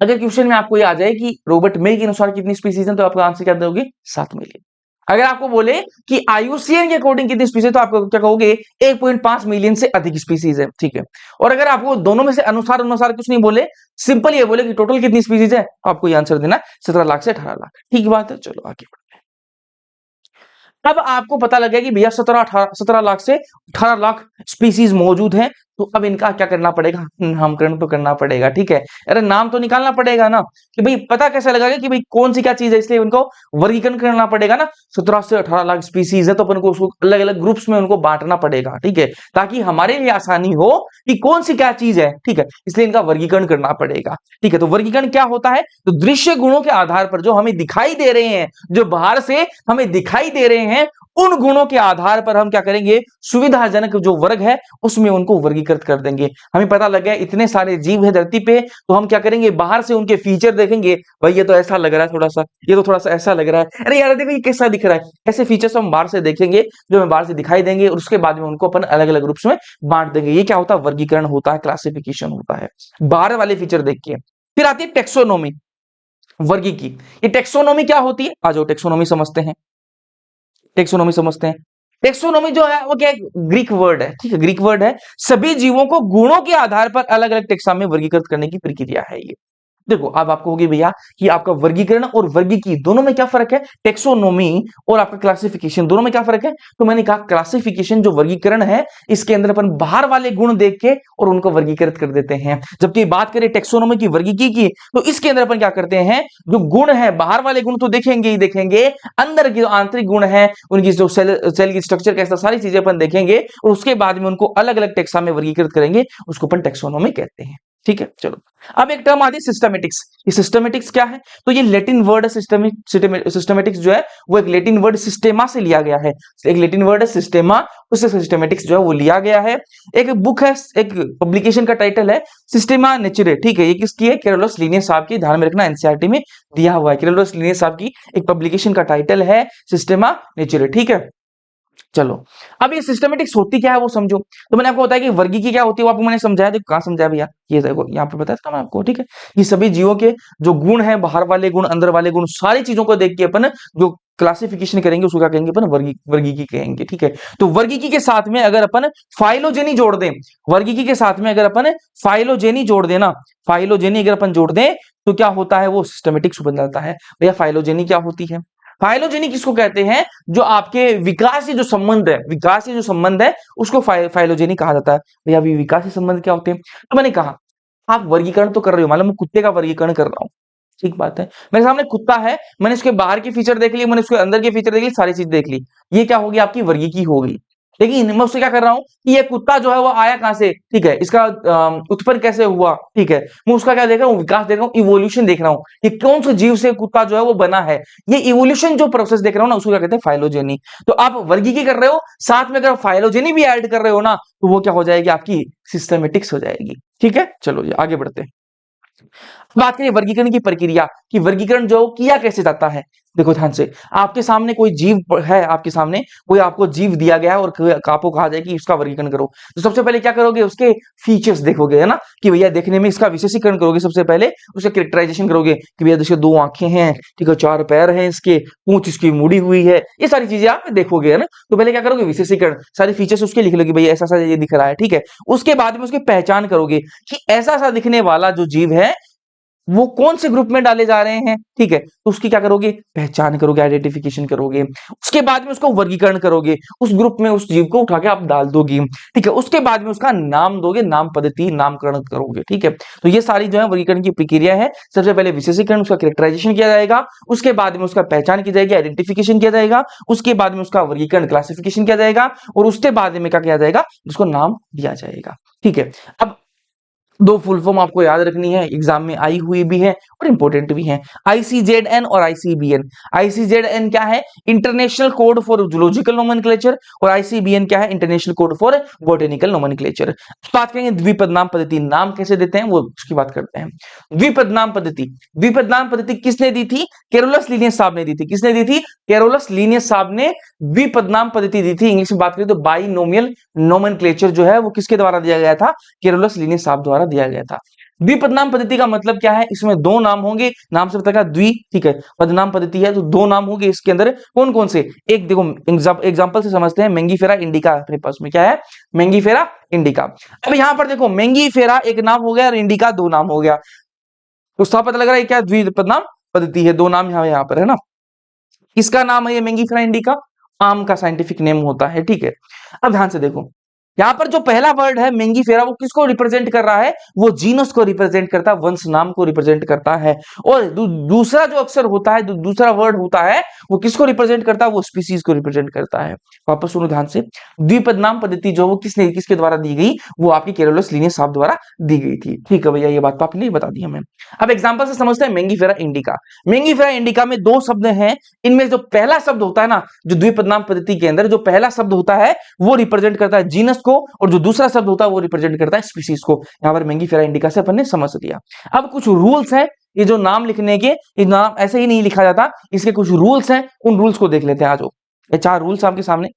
अगर क्वेश्चन में आपको ये आ जाए कि रॉबर्ट मे के अनुसार कितनी स्पीसीज है, तो आपका आंसर क्या दोगे, 7 मिलियन। अगर आपको बोले कि आईयूसीएन के अकॉर्डिंग कितनी स्पीसीज, तो आप क्या कहोगे, 1.5 मिलियन से अधिक स्पीसीज है, ठीक है। और अगर आपको दोनों में से अनुसार कुछ नहीं बोले, सिंपल ये बोले कि टोटल कितनी स्पीसीज है, तो आपको ये आंसर देना 17 लाख से 18 लाख। ठीक बात है, चलो आगे बढ़ते हैं। अब आपको पता लग गया कि भैया 17 लाख से 18 लाख स्पीसीज मौजूद हैं। तो अब इनका क्या करना पड़ेगा, नामकरण तो करना पड़ेगा, ठीक है। अरे नाम तो निकालना पड़ेगा ना, कि भाई पता कैसे लगेगा कि भाई कौन सी क्या चीज है, इसलिए उनको वर्गीकरण करना पड़ेगा ना। 17 से 18 लाख स्पीसीज है, तो अपन को उसको अलग अलग ग्रुप्स में उनको बांटना पड़ेगा, ठीक है, ताकि हमारे लिए आसानी हो कि कौन सी क्या चीज है, ठीक है। इसलिए इनका वर्गीकरण करना पड़ेगा, ठीक है। तो वर्गीकरण क्या होता है, तो दृश्य गुणों के आधार पर जो हमें दिखाई दे रहे हैं, जो बाहर से हमें दिखाई दे रहे हैं, उन गुणों के आधार पर हम क्या करेंगे, सुविधाजनक जो वर्ग है उसमें उनको वर्गीकृत कर देंगे। हमें पता लग गया इतने सारे जीव है धरती पे, तो हम क्या करेंगे, बाहर से उनके फीचर देखेंगे, भाई ये तो ऐसा लग रहा है थोड़ा सा, ये तो थोड़ा सा ऐसा लग रहा है, अरे यार देखो ये कैसा दिख रहा है। ऐसे फीचर्स हम बाहर से देखेंगे, जो हमें बाहर से दिखाई देंगे, और उसके बाद में उनको अपन अलग अलग ग्रुप्स में बांट देंगे। ये क्या होता है, वर्गीकरण होता है, क्लासिफिकेशन होता है, बाहर वाले फीचर देख के। फिर आती है टेक्सोनोमी, वर्गीकी। ये टेक्सोनोमी क्या होती है, आ जाओ टेक्सोनोमी समझते हैं। टेक्सोनोमी समझते हैं। टेक्सोनोमी जो है वो क्या है, ग्रीक वर्ड है, ठीक है, ग्रीक वर्ड है। सभी जीवों को गुणों के आधार पर अलग अलग टेक्सा में वर्गीकृत करने की प्रक्रिया है ये। देखो अब आपको होगी भैया कि आपका वर्गीकरण और वर्गीकी दोनों में क्या फर्क है, टेक्सोनोमी और आपका क्लासिफिकेशन दोनों में क्या फर्क है। तो मैंने कहा क्लासिफिकेशन जो वर्गीकरण है, इसके अंदर अपन बाहर वाले गुण देख के और उनको वर्गीकृत कर देते हैं। जबकि बात करें टेक्सोनोमी की, वर्गीकी की, तो इसके अंदर अपन क्या करते हैं, जो गुण है, बाहर वाले गुण तो देखेंगे ही देखेंगे, अंदर के जो आंतरिक गुण है, उनकी जो सेल की स्ट्रक्चर कैसा, सारी चीजें अपन देखेंगे, और उसके बाद में उनको अलग अलग टेक्सा में वर्गीकृत करेंगे, उसको अपन टेक्सोनोमी कहते हैं। ठीक है, चलो अब एक टर्म आती है सिस्टमेटिक्स। ये सिस्टमेटिक्स क्या है, तो ये लेटिन वर्ड है, सिस्टमेटिक्स जो है वो एक लेटिन वर्ड सिस्टेमा से लिया गया है। एक लेटिन वर्ड है सिस्टेमा, उससे सिस्टमेटिक्स जो है वो लिया गया है। एक बुक है, एक पब्लिकेशन का टाइटल है सिस्टेमा नेचुरे, ठीक है। ये किसकी है, केरलोस लिनियस साहब की, ध्यान में रखना, एनसीईआरटी में दिया हुआ है। केरलोस लिनियस साहब की एक पब्लिकेशन का टाइटल है सिस्टेमा नेचुरे, ठीक है। चलो अब ये सिस्टमेटिक्स होती क्या है वो समझो। तो मैंने आपको बताया कि वर्गीकी क्या होती है, वो आपको मैंने समझाया। देखो कहां समझाया भैया, ये देखो यहाँ पे बताया था मैं आपको, ठीक है। ये सभी जीवों के जो गुण है, बाहर वाले गुण, अंदर वाले गुण, सारी चीजों को देख के अपन जो क्लासिफिकेशन करेंगे उसको क्या कहेंगे अपन, वर्गीकी कहेंगे, ठीक है। तो वर्गीकी के साथ में अगर अपन फाइलोजेनी जोड़ दें, वर्गीकी के साथ में अगर अपन फाइलोजेनी जोड़ देना, फाइलोजेनी अगर अपन जोड़ दें तो क्या होता है, वो सिस्टमेटिक्स बन जाता है। भैया फाइलोजेनी क्या होती है, फाइलोजेनी किसको कहते हैं, जो आपके विकासीय जो संबंध है, विकासीय जो संबंध है उसको फाइलोजेनी कहा जाता है। भैया अभी विकासीय संबंध क्या होते हैं, तो मैंने कहा आप वर्गीकरण तो कर रहे हो, मान लो मैं कुत्ते का वर्गीकरण कर रहा हूं, ठीक बात है। मेरे सामने कुत्ता है, मैंने इसके बाहर की फीचर देख ली, मैंने उसके अंदर की फीचर देख ली, सारी चीज देख ली। ये क्या होगी? आपकी वर्गीकी हो गई। लेकिन मैं उससे क्या कर रहा हूँ कि ये कुत्ता जो है वो आया कहाँ से, ठीक है, इसका उत्पन्न कैसे हुआ, ठीक है, मैं उसका क्या देख रहा हूँ, विकास देख रहा हूँ, इवोल्यूशन देख रहा हूँ, ये कौन से जीव से कुत्ता जो है वो बना है, ये इवोल्यूशन जो प्रोसेस देख रहा हूँ ना, उसको क्या कहते हैं? फाइलोजेनी। तो आप वर्गीकी कर रहे हो, साथ में अगर फाइलोजेनी भी ऐड कर रहे हो ना, तो वो क्या हो जाएगी? आपकी सिस्टमेटिक्स हो जाएगी। ठीक है, चलो जी आगे बढ़ते हैं। बात करिए वर्गीकरण की प्रक्रिया कि वर्गीकरण जो किया कैसे जाता है। देखो ध्यान से, आपके सामने कोई जीव है, आपके सामने कोई आपको जीव दिया गया है और आपको कहा जाए कि इसका वर्गीकरण करो, तो सबसे पहले क्या करोगे? उसके फीचर्स देखोगे, है ना, कि भैया देखने में इसका विशेषीकरण करोगे। सबसे पहले उसका कैरेक्टराइजेशन करोगे कि भैया इसके 2 आंखें हैं, ठीक है, 4 पैर हैं, इसके पूंछ इसकी मुड़ी हुई है, ये सारी चीजें आप देखोगे, है ना। तो पहले क्या करोगे? विशेषीकरण, सारी फीचर्स उसके लिख लोगे, भैया ऐसा ऐसा ये दिख रहा है, ठीक है। उसके बाद में उसकी पहचान करोगे कि ऐसा ऐसा दिखने वाला जो जीव है वो कौन से ग्रुप में डाले जा रहे हैं, ठीक है, तो उसकी क्या करोगे? पहचान करोगे, आइडेंटिफिकेशन करोगे। उसके बाद में उसको वर्गीकरण करोगे, उस ग्रुप में उस जीव को उठा के आप डाल दोगे, ठीक है। उसके बाद में उसका नाम दोगे, नाम पद्धति, नामकरण करोगे, ठीक है। तो ये सारी जो है वर्गीकरण की प्रक्रिया है। सबसे पहले विशेषीकरण, उसका कैरेक्टराइजेशन किया जाएगा, उसके बाद में उसका पहचान की जाएगी, आइडेंटिफिकेशन किया जाएगा, उसके बाद में उसका वर्गीकरण, क्लासिफिकेशन किया जाएगा, और उसके बाद में क्या किया जाएगा? उसको नाम दिया जाएगा, ठीक है। अब 2 फुल फॉर्म आपको याद रखनी है, एग्जाम में आई हुई भी है और इंपॉर्टेंट भी है, आईसीजेडएन और आईसीबीएन। आईसीजेडएन क्या है? International code for zoological nomenclature, और आईसीबीएन क्या है? International code for botanical nomenclature. बात करेंगे द्विपद नाम पद्धति, नाम कैसे देते हैं वो उसकी बात करते हैं। द्विपद नाम पद्धति, द्विपद नाम पद्धति किसने दी थी? कैरोलस लीनियस साहब ने दी थी। किसने दी थी? कैरोलस लीनियस साहब ने द्विपद नाम पद्धति दी थी। इंग्लिश में बात करें तो बाइनोमियल नोमेनक्लेचर जो है वो किसके द्वारा दिया गया था? कैरोलस लीनियस साहब द्वारा दिया गया था। द्विपदनाम पद्धति का मतलब क्या है? इसमें 2 नाम होंगे, नाम से पता क्या? द्वि, ठीक है, पदनाम पद्धति है तो 2 नाम होंगे। इसके अंदर कौन कौन से? एक देखो एग्जांपल से समझते हैं, मेंगीफेरा इंडिका अपने पास में क्या है? Mangifera indica. अब यहां पर देखो मेंगीफेरा एक नाम हो गया और इंडिका 2 नाम हो गया, तो साफ पता लग रहा है क्या? द्विपदनाम पद्धति है, 2 नाम यहाँ पर है ना। इसका नाम है ये मेंगीफेरा इंडिका, आम का साइंटिफिक नेम होता है, ठीक है। अब ध्यान से देखो, यहाँ पर जो पहला वर्ड है मेंगीफेरा वो किसको रिप्रेजेंट कर रहा है? वो जीनस को रिप्रेजेंट करता है, वंश नाम को रिप्रेजेंट करता है। और दूसरा जो अक्षर होता है, दूसरा वर्ड होता है, वो किसको रिप्रेजेंट करता है? वो स्पीसीज को रिप्रेजेंट करता है। वापस सुनो ध्यान से, द्विपद नाम पद्धति जो वो किसके द्वारा दी गई? वो आपकी कैरोलस लीनियस साहब द्वारा दी गई थी, ठीक है भैया, ये बात तो आपने बता दी हमें। अब एग्जाम्पल से समझते हैं मेंगीफेरा इंडिका। मेंगीफेरा इंडिका में 2 शब्द हैं, इनमें जो पहला शब्द होता है ना, जो द्विपद नाम पद्धति के अंदर जो पहला शब्द होता है वो रिप्रेजेंट करता है जीनस को, और जो दूसरा शब्द होता है वो रिप्रेजेंट करता है स्पीसीज को। यहां पर मेंगीफेरा इंडिका से अपन ने समझ लिया। अब कुछ रूल्स हैं, ये जो नाम लिखने के, ये नाम ऐसे ही नहीं लिखा जाता, इसके कुछ रूल्स हैं, उन रूल्स को देख लेते हैं। आज ये 4 रूल्स आपके सामने।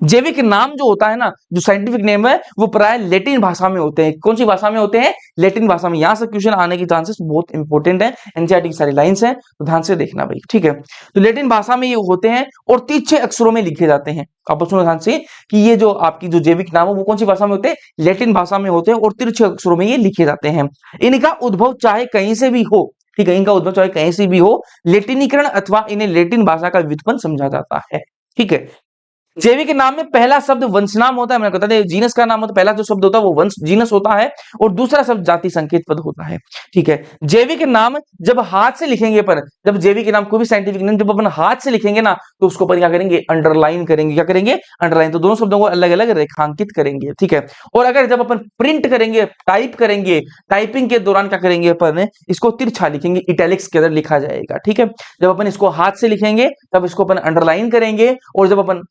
जैविक नाम जो होता है ना, जो साइंटिफिक नेम है, वो प्राय लैटिन भाषा में होते हैं। कौन सी भाषा में होते हैं? लैटिन भाषा में। यहां से क्वेश्चन आने की चांसेस बहुत इंपॉर्टेंट है, एनसीईआरटी की सारी लाइंस हैं, तो ध्यान से देखना भाई, ठीक है। तो लैटिन भाषा में ये होते हैं और तिरछे अक्षरों में लिखे जाते हैं। आप सुनो ध्यान से कि ये जो आपकी जो जैविक नाम है वो कौन सी भाषा में होते हैं? लैटिन भाषा में होते हैं और तिरछे अक्षरों में ये लिखे जाते हैं। इनका उद्भव चाहे कहीं से भी हो, ठीक है, इनका उद्भव चाहे कहीं से भी हो, लेटिनीकरण अथवा इन्हें लैटिन भाषा का व्युत्पन्न समझा जाता है, ठीक है। जैविक नाम में पहला शब्द वंशनाम होता है, मैंने बता दें, जीनस का नाम होता है, पहला जो शब्द होता है वो वंश जीनस होता है, और दूसरा शब्द जाति संकेत पद होता है, ठीक है। जैविक नाम जब हाथ से लिखेंगे पर, जब जैविक नाम कोई भी साइंटिफिक नेम जब अपन हाथ से लिखेंगे ना, तो उसको अपन क्या करेंगे? अंडरलाइन करेंगे। क्या करेंगे? अंडरलाइन। तो दोनों शब्दों को अलग अलग रेखांकित करेंगे, ठीक है। और अगर जब अपन प्रिंट करेंगे, टाइप करेंगे, टाइपिंग के दौरान क्या करेंगे? अपन इसको तिरछा लिखेंगे, इटैलिक्स के अंदर लिखा जाएगा, ठीक है। जब अपन इसको हाथ से लिखेंगे तब इसको अपन अंडरलाइन करेंगे, और जब अपन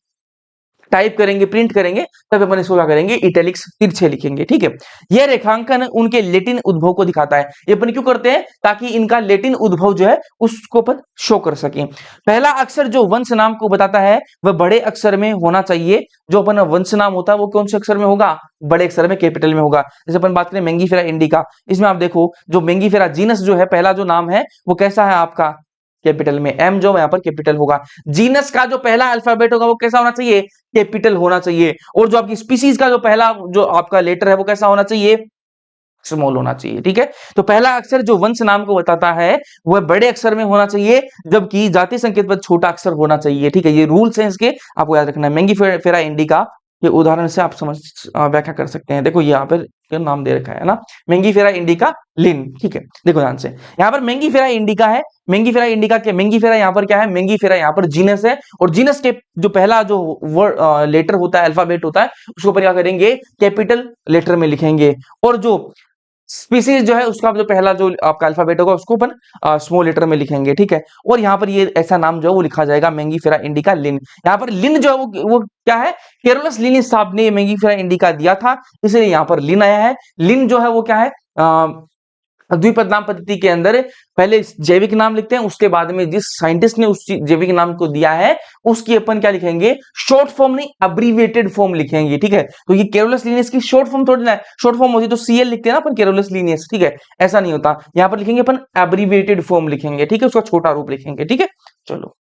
टाइप करेंगे, प्रिंट करेंगे, तब अपन इसको क्या करेंगे? इटैलिक्स तिरछे लिखेंगे, ठीक है। यह रेखांकन उनके लेटिन उद्भव को दिखाता है। ये अपन क्यों करते हैं? ताकि इनका लेटिन उद्भव जो है उसको अपन शो कर सके। पहला अक्षर जो वंश नाम को बताता है वह बड़े अक्षर में होना चाहिए। जो अपन वंश नाम होता है वो कौन से अक्षर में होगा? बड़े अक्षर में, कैपिटल में होगा। जैसे अपन बात करें मेंगीफेरा इंडिका, इसमें आप देखो जो मेंगीफेरा जीनस जो है, पहला जो नाम है वो कैसा है आपका? कैपिटल में। एम जो यहाँ पर कैपिटल होगा। जीनस का जो पहला अल्फाबेट होगा वो कैसा होना चाहिए? कैपिटल होना चाहिए। और जो आपकी स्पीसीज का जो पहला जो आपका लेटर है वो कैसा होना चाहिए? स्मॉल होना चाहिए, ठीक है। तो पहला अक्षर जो वंश नाम को बताता है वह बड़े अक्षर में होना चाहिए, जबकि जाति संकेत पर छोटा अक्षर होना चाहिए, ठीक है। ये रूल्स हैं इसके, आपको याद रखना है। मेंगीफेरा इंडिका ये उदाहरण से आप समझ व्याख्या कर सकते हैं। देखो यहाँ पर क्या नाम दे रखा है ना, मेंगीफेरा इंडिका लिन, ठीक है। देखो ध्यान से, यहाँ पर मेंगीफेरा इंडिका है, मेंगीफेरा इंडिका के मेंगीफेरा यहाँ पर क्या है, मेंगीफेरा यहाँ पर जीनस है, और जीनस के जो पहला जो वर्ड लेटर होता है, अल्फाबेट होता है, उसको ऊपर क्या करेंगे, कैपिटल लेटर में लिखेंगे, और जो स्पीसीज जो है उसका जो पहला जो आपका अल्फाबेट होगा उसको अपन स्मॉल लेटर में लिखेंगे, ठीक है। और यहाँ पर ये ऐसा नाम जो है वो लिखा जाएगा मेंगीफेरा इंडिका लिन। यहाँ पर लिन जो है वो क्या है, केरोलस लिनियस साहब ने मेंगीफेरा इंडिका दिया था, इसलिए यहाँ पर लिन आया है। लिन जो है वो क्या है, द्विपद नाम पद्धति के अंदर पहले जैविक नाम लिखते हैं, उसके बाद में जिस साइंटिस्ट ने उस जैविक नाम को दिया है उसकी अपन क्या लिखेंगे, शॉर्ट फॉर्म नहीं अब्रीविएटेड फॉर्म लिखेंगे, ठीक है। तो ये केरोलस लीनियस की शॉर्ट फॉर्म थोड़ी ना है, शॉर्ट फॉर्म होती तो सीएल लिखते हैं ना अपन, केरोलस लीनियस, ठीक है, ऐसा नहीं होता। यहाँ पर लिखेंगे अपन एब्रीविएटेड फॉर्म लिखेंगे, ठीक है, उसका छोटा रूप लिखेंगे, ठीक है। चलो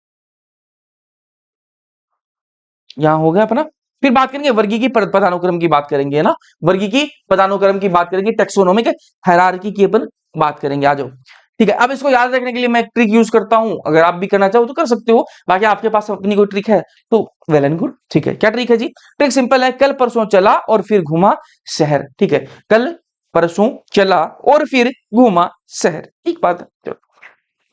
यहाँ हो गया अपना। फिर बात करेंगे वर्गीकी पदानुक्रम की बात करेंगे, है ना, वर्गीकी पदानुक्रम की बात करेंगे, टेक्सोनोमिक हायरार्की की अपन बात करेंगे। आ जाओ, ठीक है। अब इसको याद रखने के लिए मैं एक ट्रिक यूज करता हूं, अगर आप भी करना चाहो तो कर सकते हो, बाकी आपके पास अपनी कोई ट्रिक है तो वेल एंड गुड, ठीक है। क्या ट्रिक है जी, ट्रिक सिंपल है, कल परसों चला और फिर घूमा शहर, ठीक है, कल परसों चला और फिर घूमा शहर, ठीक बात है। चलो,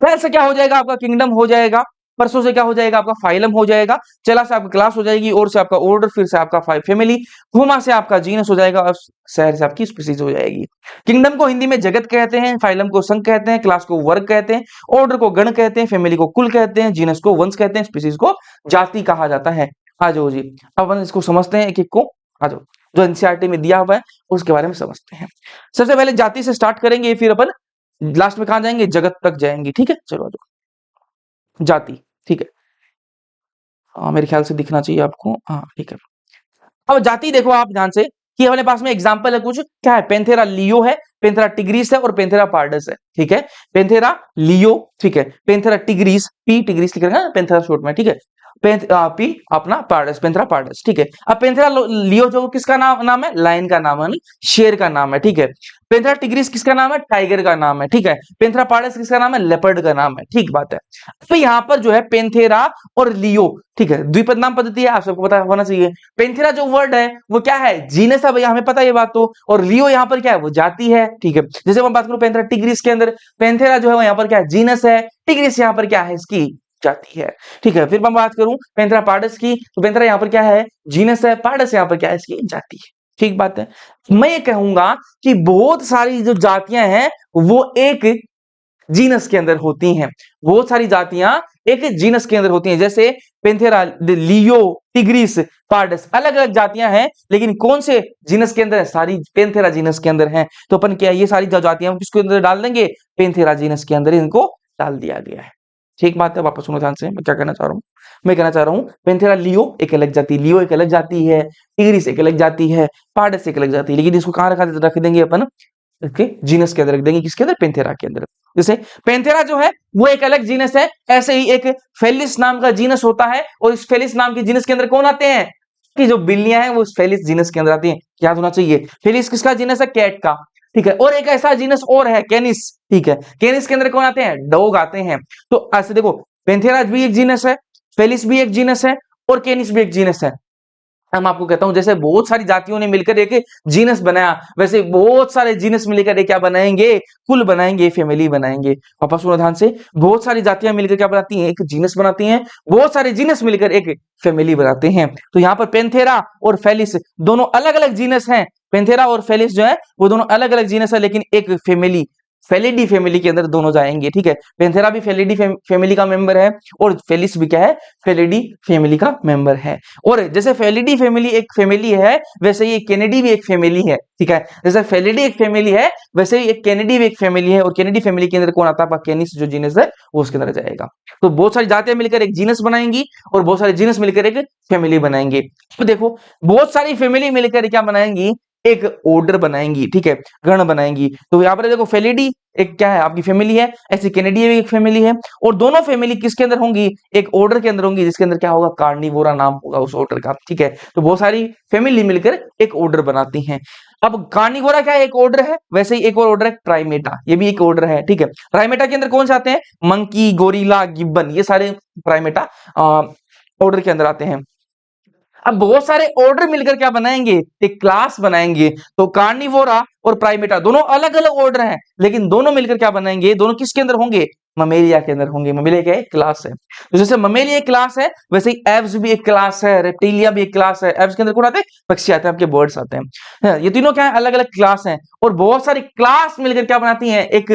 कल से क्या हो जाएगा, आपका किंगडम हो जाएगा, परसों से क्या हो जाएगा, आपका फाइलम हो जाएगा, चला से आपका क्लास हो जाएगी, और से आपका ऑर्डर, फिर से आपका फैमिली, घुमा से आपका जीनस हो जाएगा, और शहर से आपकी स्पीसीज हो जाएगी। किंगडम को हिंदी में जगत कहते हैं, फाइलम को संघ कहते हैं, क्लास को वर्ग कहते हैं, ऑर्डर को गण कहते हैं, फैमिली को कुल कहते हैं, जीनस को वंश कहते हैं, स्पीसीज को जाति कहा जाता है। आ जाओ जी, अब अपन इसको समझते हैं एक एक को। आ जाओ, जो एनसीईआरटी में दिया हुआ है उसके बारे में समझते हैं। सबसे पहले जाति से स्टार्ट करेंगे, फिर अपन लास्ट में कहा जाएंगे, जगत तक जाएंगे, ठीक है। चलो आ जाओ, जाति, ठीक है। मेरे ख्याल से दिखना चाहिए आपको, हाँ ठीक है। अब जाति देखो आप ध्यान से, कि हमारे पास में एग्जांपल है कुछ, क्या है, पेंथेरा लियो है, पेंथेरा टिग्रिस है, और पेंथेरा पार्डस है, ठीक है। पेंथेरा लियो, ठीक है, पेंथेरा टिग्रिस, पी टिग्रिस लिख रहे हैं पेंथेरा शॉर्ट में, ठीक है, पी अपना पार्डस, पेंथेरा पार्डस, ठीक है। अब पेंथेरा लियो जो किसका नाम है, लायन का नाम है, शेर का नाम है, ठीक है। पेंथेरा टिग्रिस किसका नाम है, टाइगर का नाम है, ठीक है। पेंथेरा पार्डस किसका नाम है, लेपर्ड का नाम है, ठीक बात है। तो यहाँ पर जो है पेंथेरा और लियो, ठीक है, द्विपद नाम पद्धति है, आप सबको पता होना चाहिए। पेंथेरा जो वर्ड है वो क्या है, जीनस है भैया, हमें पता है ये बात तो, और लियो यहाँ पर क्या है, वो जाति है, ठीक है। जैसे मैं बात करूं पेंथेरा टिग्रिस के अंदर, पेंथेरा जो है यहाँ पर क्या है, जीनस है, टिग्रिस यहाँ पर क्या है, इसकी जाति है, ठीक है। फिर मैं बात करूं पेंथेरा पार्डस की, तो पेंथेरा यहाँ पर क्या है, जीनस है, पार्डस यहाँ पर क्या है, इसकी जाति है, ठीक बात है। मैं ये कहूंगा कि बहुत सारी जो जातियां हैं वो एक जीनस के अंदर होती हैं, बहुत सारी जातियां एक जीनस के अंदर होती हैं, जैसे पेंथेरा, लियो, टिग्रिस, पार्डस, अलग अलग जातियां हैं, लेकिन कौन से जीनस के अंदर है, सारी पेंथेरा जीनस के अंदर हैं। तो अपन क्या, ये सारी जो जातियां किसके अंदर डाल देंगे, पेंथेरा जीनस के अंदर इनको डाल दिया गया है, ठीक बात है। वापस सुनो ध्यान से, मैं क्या कहना चाह रहा हूँ, मैं कहना चाह रहा हूँ पेंथेरा लियो एक अलग जाति, लियो एक अलग जाति है, टिग्रिस एक अलग जाति है, पार्डस एक अलग जाति है, लेकिन इसको कहाँ रख देंगे अपन, इसके जीनस के अंदर रख देंगे, किसके अंदर, पेंथेरा के अंदर। जैसे पेंथेरा जो है वो एक अलग जीनस है, ऐसे ही एक फेलिस नाम का जीनस होता है, और इस फेलिस नाम के जीनस के अंदर कौन आते हैं, कि जो बिल्लियां हैं वो इस फेलिस जीनस के अंदर आती हैं, याद होना चाहिए। फेलिस किसका जीनस है, कैट का, ठीक है। और एक ऐसा जीनस और है, कैनिस, ठीक है, कैनिस के अंदर कौन आते हैं, डॉग आते हैं। तो ऐसे देखो, पेंथेरा भी एक जीनस है, फेलिस भी एक जीनस है, और कैनिस भी एक जीनस है। हम आपको कहता हूं जैसे बहुत सारी जातियों ने मिलकर एक जीनस बनाया, वैसे बहुत सारे जीनस मिलकर एक क्या बनाएंगे, कुल बनाएंगे, फैमिली बनाएंगे। वापस सुनो ध्यान से, बहुत सारी जातियां मिलकर क्या बनाती हैं, एक जीनस बनाती हैं, बहुत सारे जीनस मिलकर एक फैमिली बनाते हैं। तो यहाँ पर पेंथेरा और फेलिस दोनों अलग अलग जीनस हैं, पेंथेरा और फेलिस जो है वो दोनों अलग अलग जीनस है, लेकिन एक फैमिली, फेलिडी फैमिली के अंदर दोनों जाएंगे, ठीक है। पेंथेरा भी फेलिडी फैमिली का मेंबर है, और फेलिस भी क्या है, फेलिडी फैमिली का मेंबर है। और जैसे फेलिडी फैमिली एक फैमिली है, वैसे ही कैनेडी भी एक फैमिली है, ठीक है। जैसे फेलिडी एक फैमिली है, वैसे ही एक कैनेडी भी एक फैमिली है, और कैनेडी फैमिली के अंदर कौन आता है, कैनिस जो जीनस है वो उसके अंदर जाएगा। तो बहुत सारी जातियां मिलकर एक जीनस बनाएंगी, और बहुत सारे जीनस मिलकर एक फैमिली बनाएंगे। तो देखो, बहुत सारी फैमिली मिलकर क्या बनाएंगी, एक ऑर्डर बनाएंगी, ठीक है, गण बनाएंगी। तो यहाँ पर देखो, फेलिडी एक क्या है, आपकी फैमिली है, ऐसी कैनेडी भी एक फैमिली है, और दोनों फैमिली किसके अंदर होंगी, एक ऑर्डर के अंदर होंगी, जिसके अंदर क्या होगा, कार्निवोरा नाम होगा उस ऑर्डर का, ठीक है। तो बहुत सारी फैमिली मिलकर एक ऑर्डर बनाती हैं। अब कार्निवोरा क्या है, एक ऑर्डर है, वैसे ही एक और ऑर्डर है प्राइमेटा, ये भी एक ऑर्डर है, ठीक है। प्राइमेटा के अंदर कौन से आते हैं, मंकी, गोरिल्ला, गिब्बन, ये सारे प्राइमेटा ऑर्डर के अंदर आते हैं। अब बहुत सारे ऑर्डर मिलकर क्या बनाएंगे, एक क्लास बनाएंगे। तो कार्निवोरा और प्राइमेटा दोनों अलग अलग ऑर्डर हैं, लेकिन दोनों मिलकर क्या बनाएंगे, दोनों किसके अंदर होंगे, ममेलिया के अंदर होंगे। ममेलिया क्या है, क्लास है। तो जैसे ममेलिया एक क्लास है, वैसे ही एव्स भी एक क्लास है, रेप्टिलिया भी एक क्लास है। एव्स के अंदर कौन आते हैं, पक्षी आते हैं, आपके बर्ड्स आते हैं। ये तीनों क्या है, अलग अलग क्लास हैं, और बहुत सारी क्लास मिलकर क्या बनाती हैं, एक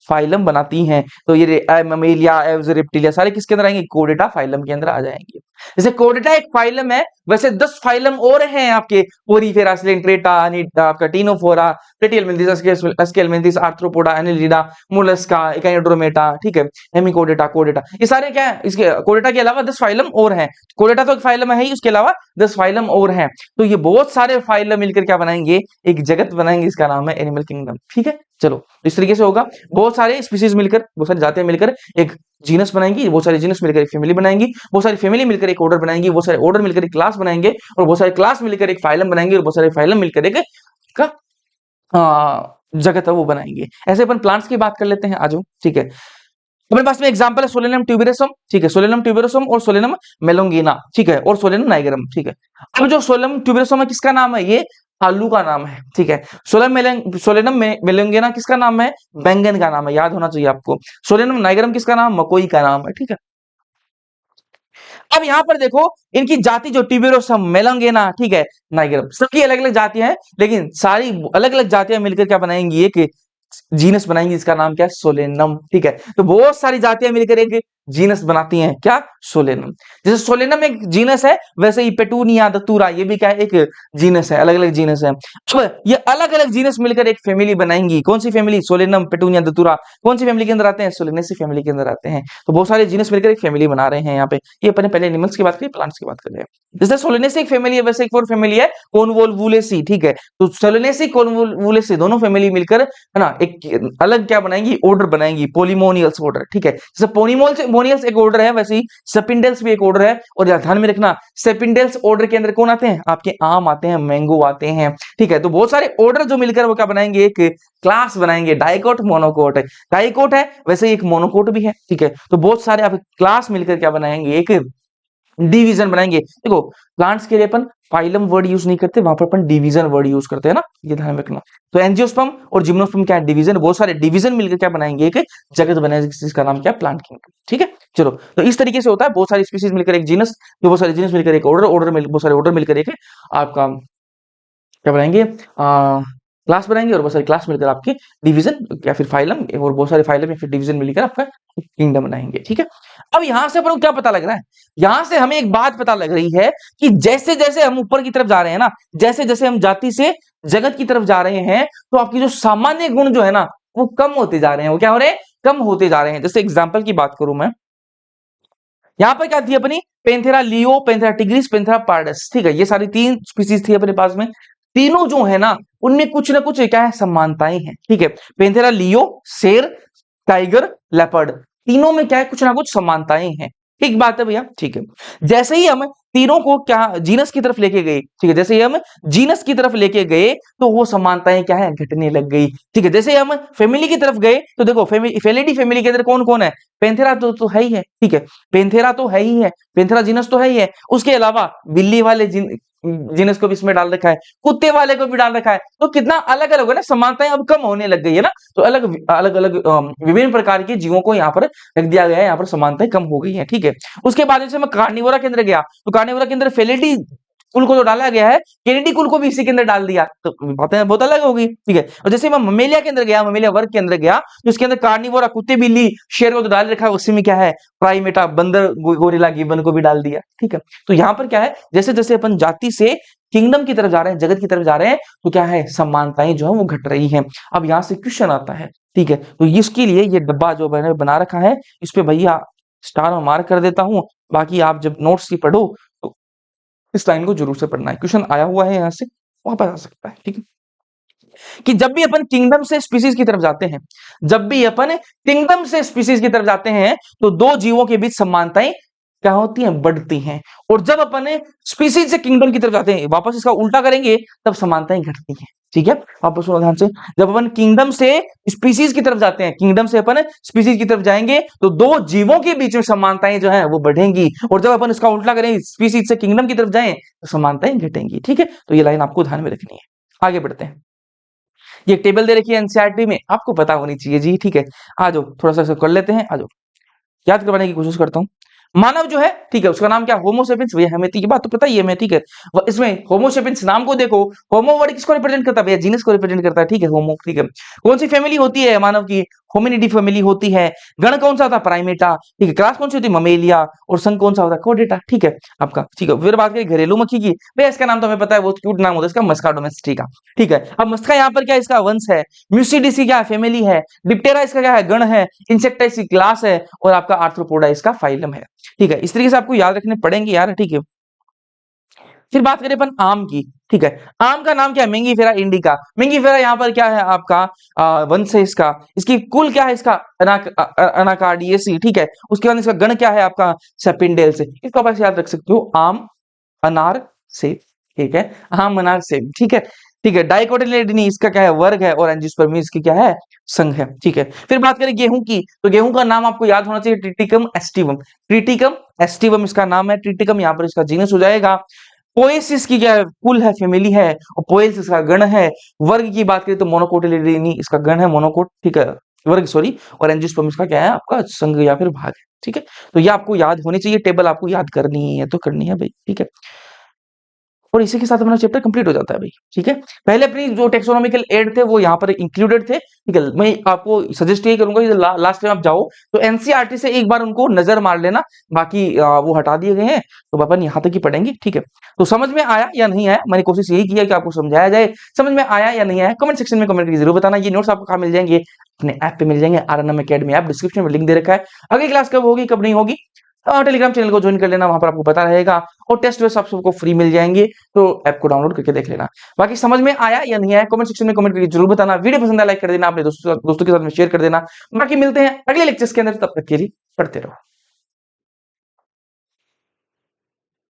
फाइलम बनाती हैं। तो ये ममेलिया, एव्स, रेप्टिलिया सारे किसके अंदर आएंगे, कोडेटा फाइलम के अंदर आ जाएंगे। जैसे कोडेटा एक फाइलम है, वैसे 10 फाइलम और हैं आपके, पोरीफेरा, सिलेंट्रेटा, आपका टीनोफोरा, प्लेटिहेलमिन्थेस, एस्केलमिन्थेस, आर्थ्रोपोडा, एनिलिडा, मोलस्का, एकाइनोड्रोमेटा, ठीक है, हेमिकोडेटा, कोडेटा, ये सारे क्या है, इसके कोडेटा के अलावा 10 फाइलम और हैं। कोडेटा तो एक फाइलम है ही, उसके अलावा 10 फाइलम और हैं। तो ये बहुत सारे फाइलम मिलकर क्या बनाएंगे, एक जगत बनाएंगे, इसका नाम है एनिमल किंगडम। ठीक है, चलो इस तरीके से होगा। बहुत सारे स्पीसीज मिलकर, बहुत सारी जातियां मिलकर एक जीनस बनाएंगी, बहुत सारी जीनस मिलकर एक फैमिली बनाएंगी, बहुत सारी फैमिली मिलकर एक ऑर्डर बनाएंगी, बहुत सारे ऑर्डर मिलकर एक क्लास बनाएंगे, और बहुत सारे क्लास मिलकर एक फाइलम बनाएंगे, और बहुत सारे फाइलम मिलकर एक का जगत है वो बनाएंगे। ऐसे अपन प्लांट्स की बात कर लेते हैं, आज ठीक है। अपने पास में एग्जांपल है सोलेनम ट्यूबेरोसम, ठीक है, सोलेनम ट्यूबेरोसम और सोलेनम मेलोंगिना, ठीक है, और सोलेनम नाइगरम, ठीक है। अब जो सोलेनम ट्यूबेरोसम है, किसका नाम है, ये आलू का नाम है, ठीक है। सोलेनम मेलोंगिना किसका नाम है, बैंगन का नाम है, याद होना चाहिए आपको। सोलेनम नाइगरम किसका नाम, मकोई का नाम है, ठीक है। अब यहां पर देखो, इनकी जाति जो ट्यूबेरोसम, मेलोंगिना, ठीक है, नाइगरम, सबकी अलग अलग जातियां हैं, लेकिन सारी अलग अलग जातियां मिलकर क्या बनाएंगी, एक जीनस बनाएंगे, इसका नाम क्या है, सोलेनम, ठीक है। तो बहुत सारी जातियां मिलकर एक जीनस बनाती हैं, क्या, सोलेनम। जैसे सोलेनम एक जीनस है, वैसे ही पेटूनिया, दतूरा, ये भी क्या है, एक जीनस है, अलग अलग जीनस है। अब ये अलग अलग जीनस मिलकर एक फैमिली बनाएंगी, कौन सी फैमिली, सोलेनम, पेटूनिया, दतूरा, कौन सी फैमिली के अंदर आते हैं, सोलेनेसी फैमिली के अंदर आते हैं। तो बहुत सारे जीनस मिलकर एक फैमिली बना रहे हैं यहाँ पे। ये अपने पहले एनिमल्स की बात करें, प्लांट्स की बात कर रहे हैं। जैसे सोलेनेसी एक फैमिली है, वैसे एक और फैमिली है कॉनवोल्वुलेसी, ठीक है। तो सोलेनेसी, कॉनवोल्वुलेसी दोनों फैमिली मिलकर, है ना, एक अलग क्या बनाएंगी, ऑर्डर बनाएंगी, पोलीमोनियल्स ऑर्डर, ठीक है। जैसे पोनीमोनियल्स एक ऑर्डर है, वैसे ही सेपिंडल्स भी एक ऑर्डर है। और ध्यान में रखना, सेपिंडल्स ऑर्डर के अंदर कौन आते हैं, आपके आम आते हैं, मैंगो आते हैं, ठीक है। तो बहुत सारे ऑर्डर जो मिलकर वो क्या बनाएंगे, एक क्लास बनाएंगे, डाइकोट, मोनोकोट है, डाइकोट है, वैसे एक मोनोकोट भी है, ठीक है। तो बहुत सारे आप क्लास मिलकर क्या बनाएंगे, एक डिवीजन बनाएंगे। देखो, प्लांट्स के लिए अपन फाइलम वर्ड यूज नहीं करते, वहां पर अपन डिवीजन वर्ड यूज करते हैं ना, ये ध्यान रखना। तो एंजियोस्पर्म और जिम्नोस्पर्म क्या है, डिवीजन, बहुत सारे डिवीजन मिलकर क्या बनाएंगे, एक जगत बनाएंगे, जिसका नाम क्या है, प्लांट किंगडम, ठीक है। चलो, तो इस तरीके से होता है, बहुत सारी स्पीसीज मिलकर एक जीनस, तो बहुत सारे जीनस मिलकर एक ऑर्डर, बहुत सारे ऑर्डर मिलकर एक आपका क्या बनाएंगे, क्लास बनाएंगे, और बहुत सारे क्लास मिलकर आपके डिवीजन या फिर फाइलम, और बहुत सारे फाइलम या फिर डिवीजन मिलकर आपका किंगडम बनाएंगे, ठीक है। अब यहां से अपन को क्या पता लग रहा है, यहां से हमें एक बात पता लग रही है कि जैसे जैसे हम ऊपर की तरफ जा रहे हैं ना, जैसे जैसे हम जाति से जगत की तरफ जा रहे हैं, तो आपकी जो सामान्य गुण जो है ना, वो कम होते जा रहे हैं। वो क्या हो रहे हैं, कम होते जा रहे हैं। जैसे एग्जाम्पल की बात करूं मैं, यहां पर क्या थी अपनी, पेंथेरा लियो, पेंथेरा टिग्रिस, पेंथेरा पार्डस, ठीक है। ये सारी 3 स्पीसीज थी अपने पास में। तीनों जो है ना, उनमें कुछ ना कुछ क्या है, समानताएं हैं, ठीक है। पेंथेरा लियो, शेर, टाइगर, लेपर्ड, तीनों में क्या है, कुछ ना कुछ समानताएं हैं। ठीक बात है भैया, ठीक है। जैसे ही हम तीनों को क्या जीनस की तरफ लेके गए, ठीक है, जैसे ही हम जीनस की तरफ लेके गए, तो वो समानताएं क्या है, घटने लग गई, ठीक है। जैसे ही हम फैमिली की तरफ गए, तो देखो फेलिडी फैमिली के अंदर कौन कौन है, पेंथेरा तो है ही है, ठीक है, पेंथेरा तो है ही है, पेंथेरा जीनस तो है ही है। उसके अलावा बिल्ली वाले जीनस को भी इसमें डाल रखा है, कुत्ते वाले को भी डाल रखा है। तो कितना अलग अलग है ना, समानताएं अब कम होने लग गई है ना। तो अलग अलग अलग विभिन्न प्रकार के जीवों को यहाँ पर रख दिया गया है, यहाँ पर समानताएं कम हो गई है, ठीक है। उसके बाद जैसे मैं कार्निवोरा के अंदर गया, तो कार्निवोरा के अंदर फेलिडी कुल को तो डाला गया है, कैनिडी कुल को भी इसी के अंदर डाल दिया, तो बातें बहुत अलग होगी, ठीक है। और जैसे मैं ममेलिया के अंदर गया, ममेलिया वर्ग के अंदर गया, तो उसके अंदर कार्निवोरा, कुत्ते, बिल्ली, शेर को तो डाल रखा है, उसी में क्या है, प्राइमेटा, बंदर, गोरिल्ला, गिबन को भी डाल दिया, ठीक है। तो यहाँ पर क्या है, जैसे जैसे अपन जाति से किंगडम की तरफ जा रहे हैं, जगत की तरफ जा रहे हैं, तो क्या है, समानताएं जो है वो घट रही हैं। अब यहाँ से क्वेश्चन आता है, ठीक है। तो इसके लिए ये डब्बा जो मैंने बना रखा है, इस पे भैया स्टार में मार्क कर देता हूं। बाकी आप जब नोट्स की पढ़ो, तो इस लाइन को जरूर से पढ़ना है, क्वेश्चन आया हुआ है यहाँ से, वहां पर आ सकता है, ठीक है। कि जब भी अपन किंगडम से स्पीसीज की तरफ जाते हैं, जब भी अपन किंगडम से स्पीसीज की तरफ जाते हैं, तो दो जीवों के बीच समानताएं क्या होती हैं, बढ़ती हैं। और जब अपन स्पीसीज से किंगडम की तरफ जाते हैं, वापस इसका उल्टा करेंगे, तब समानताएं घटती हैं। ठीक है, वापस सुनो ध्यान से, जब अपन किंगडम से स्पीसीज की तरफ जाते हैं, किंगडम से अपन स्पीसीज की तरफ जाएंगे, तो दो जीवों के बीच में समानताएं जो है वो बढ़ेंगी, और जब अपन इसका उल्टा करें, स्पीसीज से किंगडम की तरफ जाएं, तो समानताएं घटेंगी। ठीक है, तो ये लाइन आपको ध्यान में रखनी है। आगे बढ़ते हैं। ये टेबल दे रखी है एनसीईआरटी में, आपको पता होनी चाहिए जी। ठीक है, आ जाओ थोड़ा सा कर लेते हैं, आ जाओ याद करवाने की कोशिश करता हूँ। मानव जो है, ठीक है, उसका नाम क्या, होमोसेपियंस। भैया हमें तो ये बात तो पता ही है हमें, ठीक है। इसमें होमोसेपियंस नाम को देखो, होमो वर्ड किसको रिप्रेजेंट करता है भैया, जीनस को रिप्रेजेंट करता है। ठीक है, होमो, ठीक है। कौन सी फैमिली होती है मानव की, होमिनिडी फैमिली होती है। गण कौन सा होता है, प्राइमेटा। ठीक है, क्लास कौन सी होती है, ममेलिया। और संघ कौन सा होता है, कोर्डेटा। ठीक है आपका, ठीक है। फिर बात करें घरेलू मक्खी की, भैया इसका नाम तो हमें पता है, बहुत क्यूट नाम होता है इसका, मस्का डोमेस्टिका। ठीक है, अब मस्का यहाँ पर क्या इसका वंश है, म्यूसिडिस की क्या फैमिली है, डिप्टेरा इसका क्या है, गण है, इंसेक्टा इसकी क्लास है, और आपका आर्थ्रोपोडा इसका फाइलम है। ठीक है, इस तरीके से आपको याद रखने पड़ेंगे यार। ठीक है, फिर बात करें अपन आम की। ठीक है, आम का नाम क्या है, मेंगीफेरा इंडिका। मेंगीफेरा यहाँ पर क्या है आपका, वंश है इसका। इसकी कुल क्या है इसका, अनाकार्डियेसी। ठीक है, उसके बाद इसका गण क्या है आपका, सेपिंडेल से। इसको आप ऐसे याद रख सकते हो, आम, अनार, सेब। ठीक है, आम, अनार, सेब। ठीक है, ठीक है। डाइकोटिलेडनी इसका क्या है, वर्ग है, और एंजियोस्पर्मी इसकी क्या है, संघ है। ठीक है, फिर बात करें गेहूं की, तो गेहूं का नाम आपको याद होना चाहिए, ट्रिटिकम एस्टिवम। ट्रिटिकम एस्टिवम इसका नाम है, ट्रिटिकम यहाँ पर इसका जीनस हो जाएगा। पोएसिस की क्या है, कुल है, फैमिली है, और पोएल्स इसका गण है। वर्ग की बात करें तो मोनोकोटिलिडनी इसका गण है, मोनोकोट। ठीक है, वर्ग सॉरी। और एंजियोस्पर्म इसका क्या है आपका, संघ या फिर भाग है। ठीक है, तो ये आपको याद होनी चाहिए, टेबल आपको याद करनी है तो करनी है भाई। ठीक है, और इसी के साथ अपना चैप्टर कंप्लीट हो जाता है भाई। ठीक है, पहले अपनी जो टेक्सोनॉमिकल एड थे वो यहाँ पर इंक्लूडेड थे। ठीक है, मैं आपको सजेस्ट ये करूंगा कि लास्ट टाइम आप जाओ तो एनसीईआरटी से एक बार उनको नजर मार लेना, बाकी वो हटा दिए गए हैं, तो अपन यहाँ तक ही पढ़ेंगे। ठीक है, तो समझ में आया या नहीं आया, मैंने कोशिश यही की है कि आपको समझाया जाए। समझ में आया या नहीं आया, कमेंट सेक्शन में कमेंट करके जरूर बताना। ये नोट्स आपको कहाँ मिल जाएंगे, अपने ऐप पे मिल जाएंगे, आरएनएम एकेडमी ऐप, डिस्क्रिप्शन में लिंक दे रखा है। अगली क्लास कब होगी कब नहीं होगी, टेलीग्राम चैनल को ज्वाइन कर लेना, वहां पर आपको पता रहेगा। और टेस्ट वेस्ट आप सबको फ्री मिल जाएंगे, तो ऐप को डाउनलोड करके देख लेना। बाकी समझ में आया या नहीं आया, कमेंट सेक्शन में कमेंट करके जरूर बताना। वीडियो पसंद है लाइक कर देना, अपने दोस्तों के साथ में शेयर कर देना। बाकी मिलते हैं अगले लेक्चर्स के अंदर, तब तक के लिए पढ़ते रहो।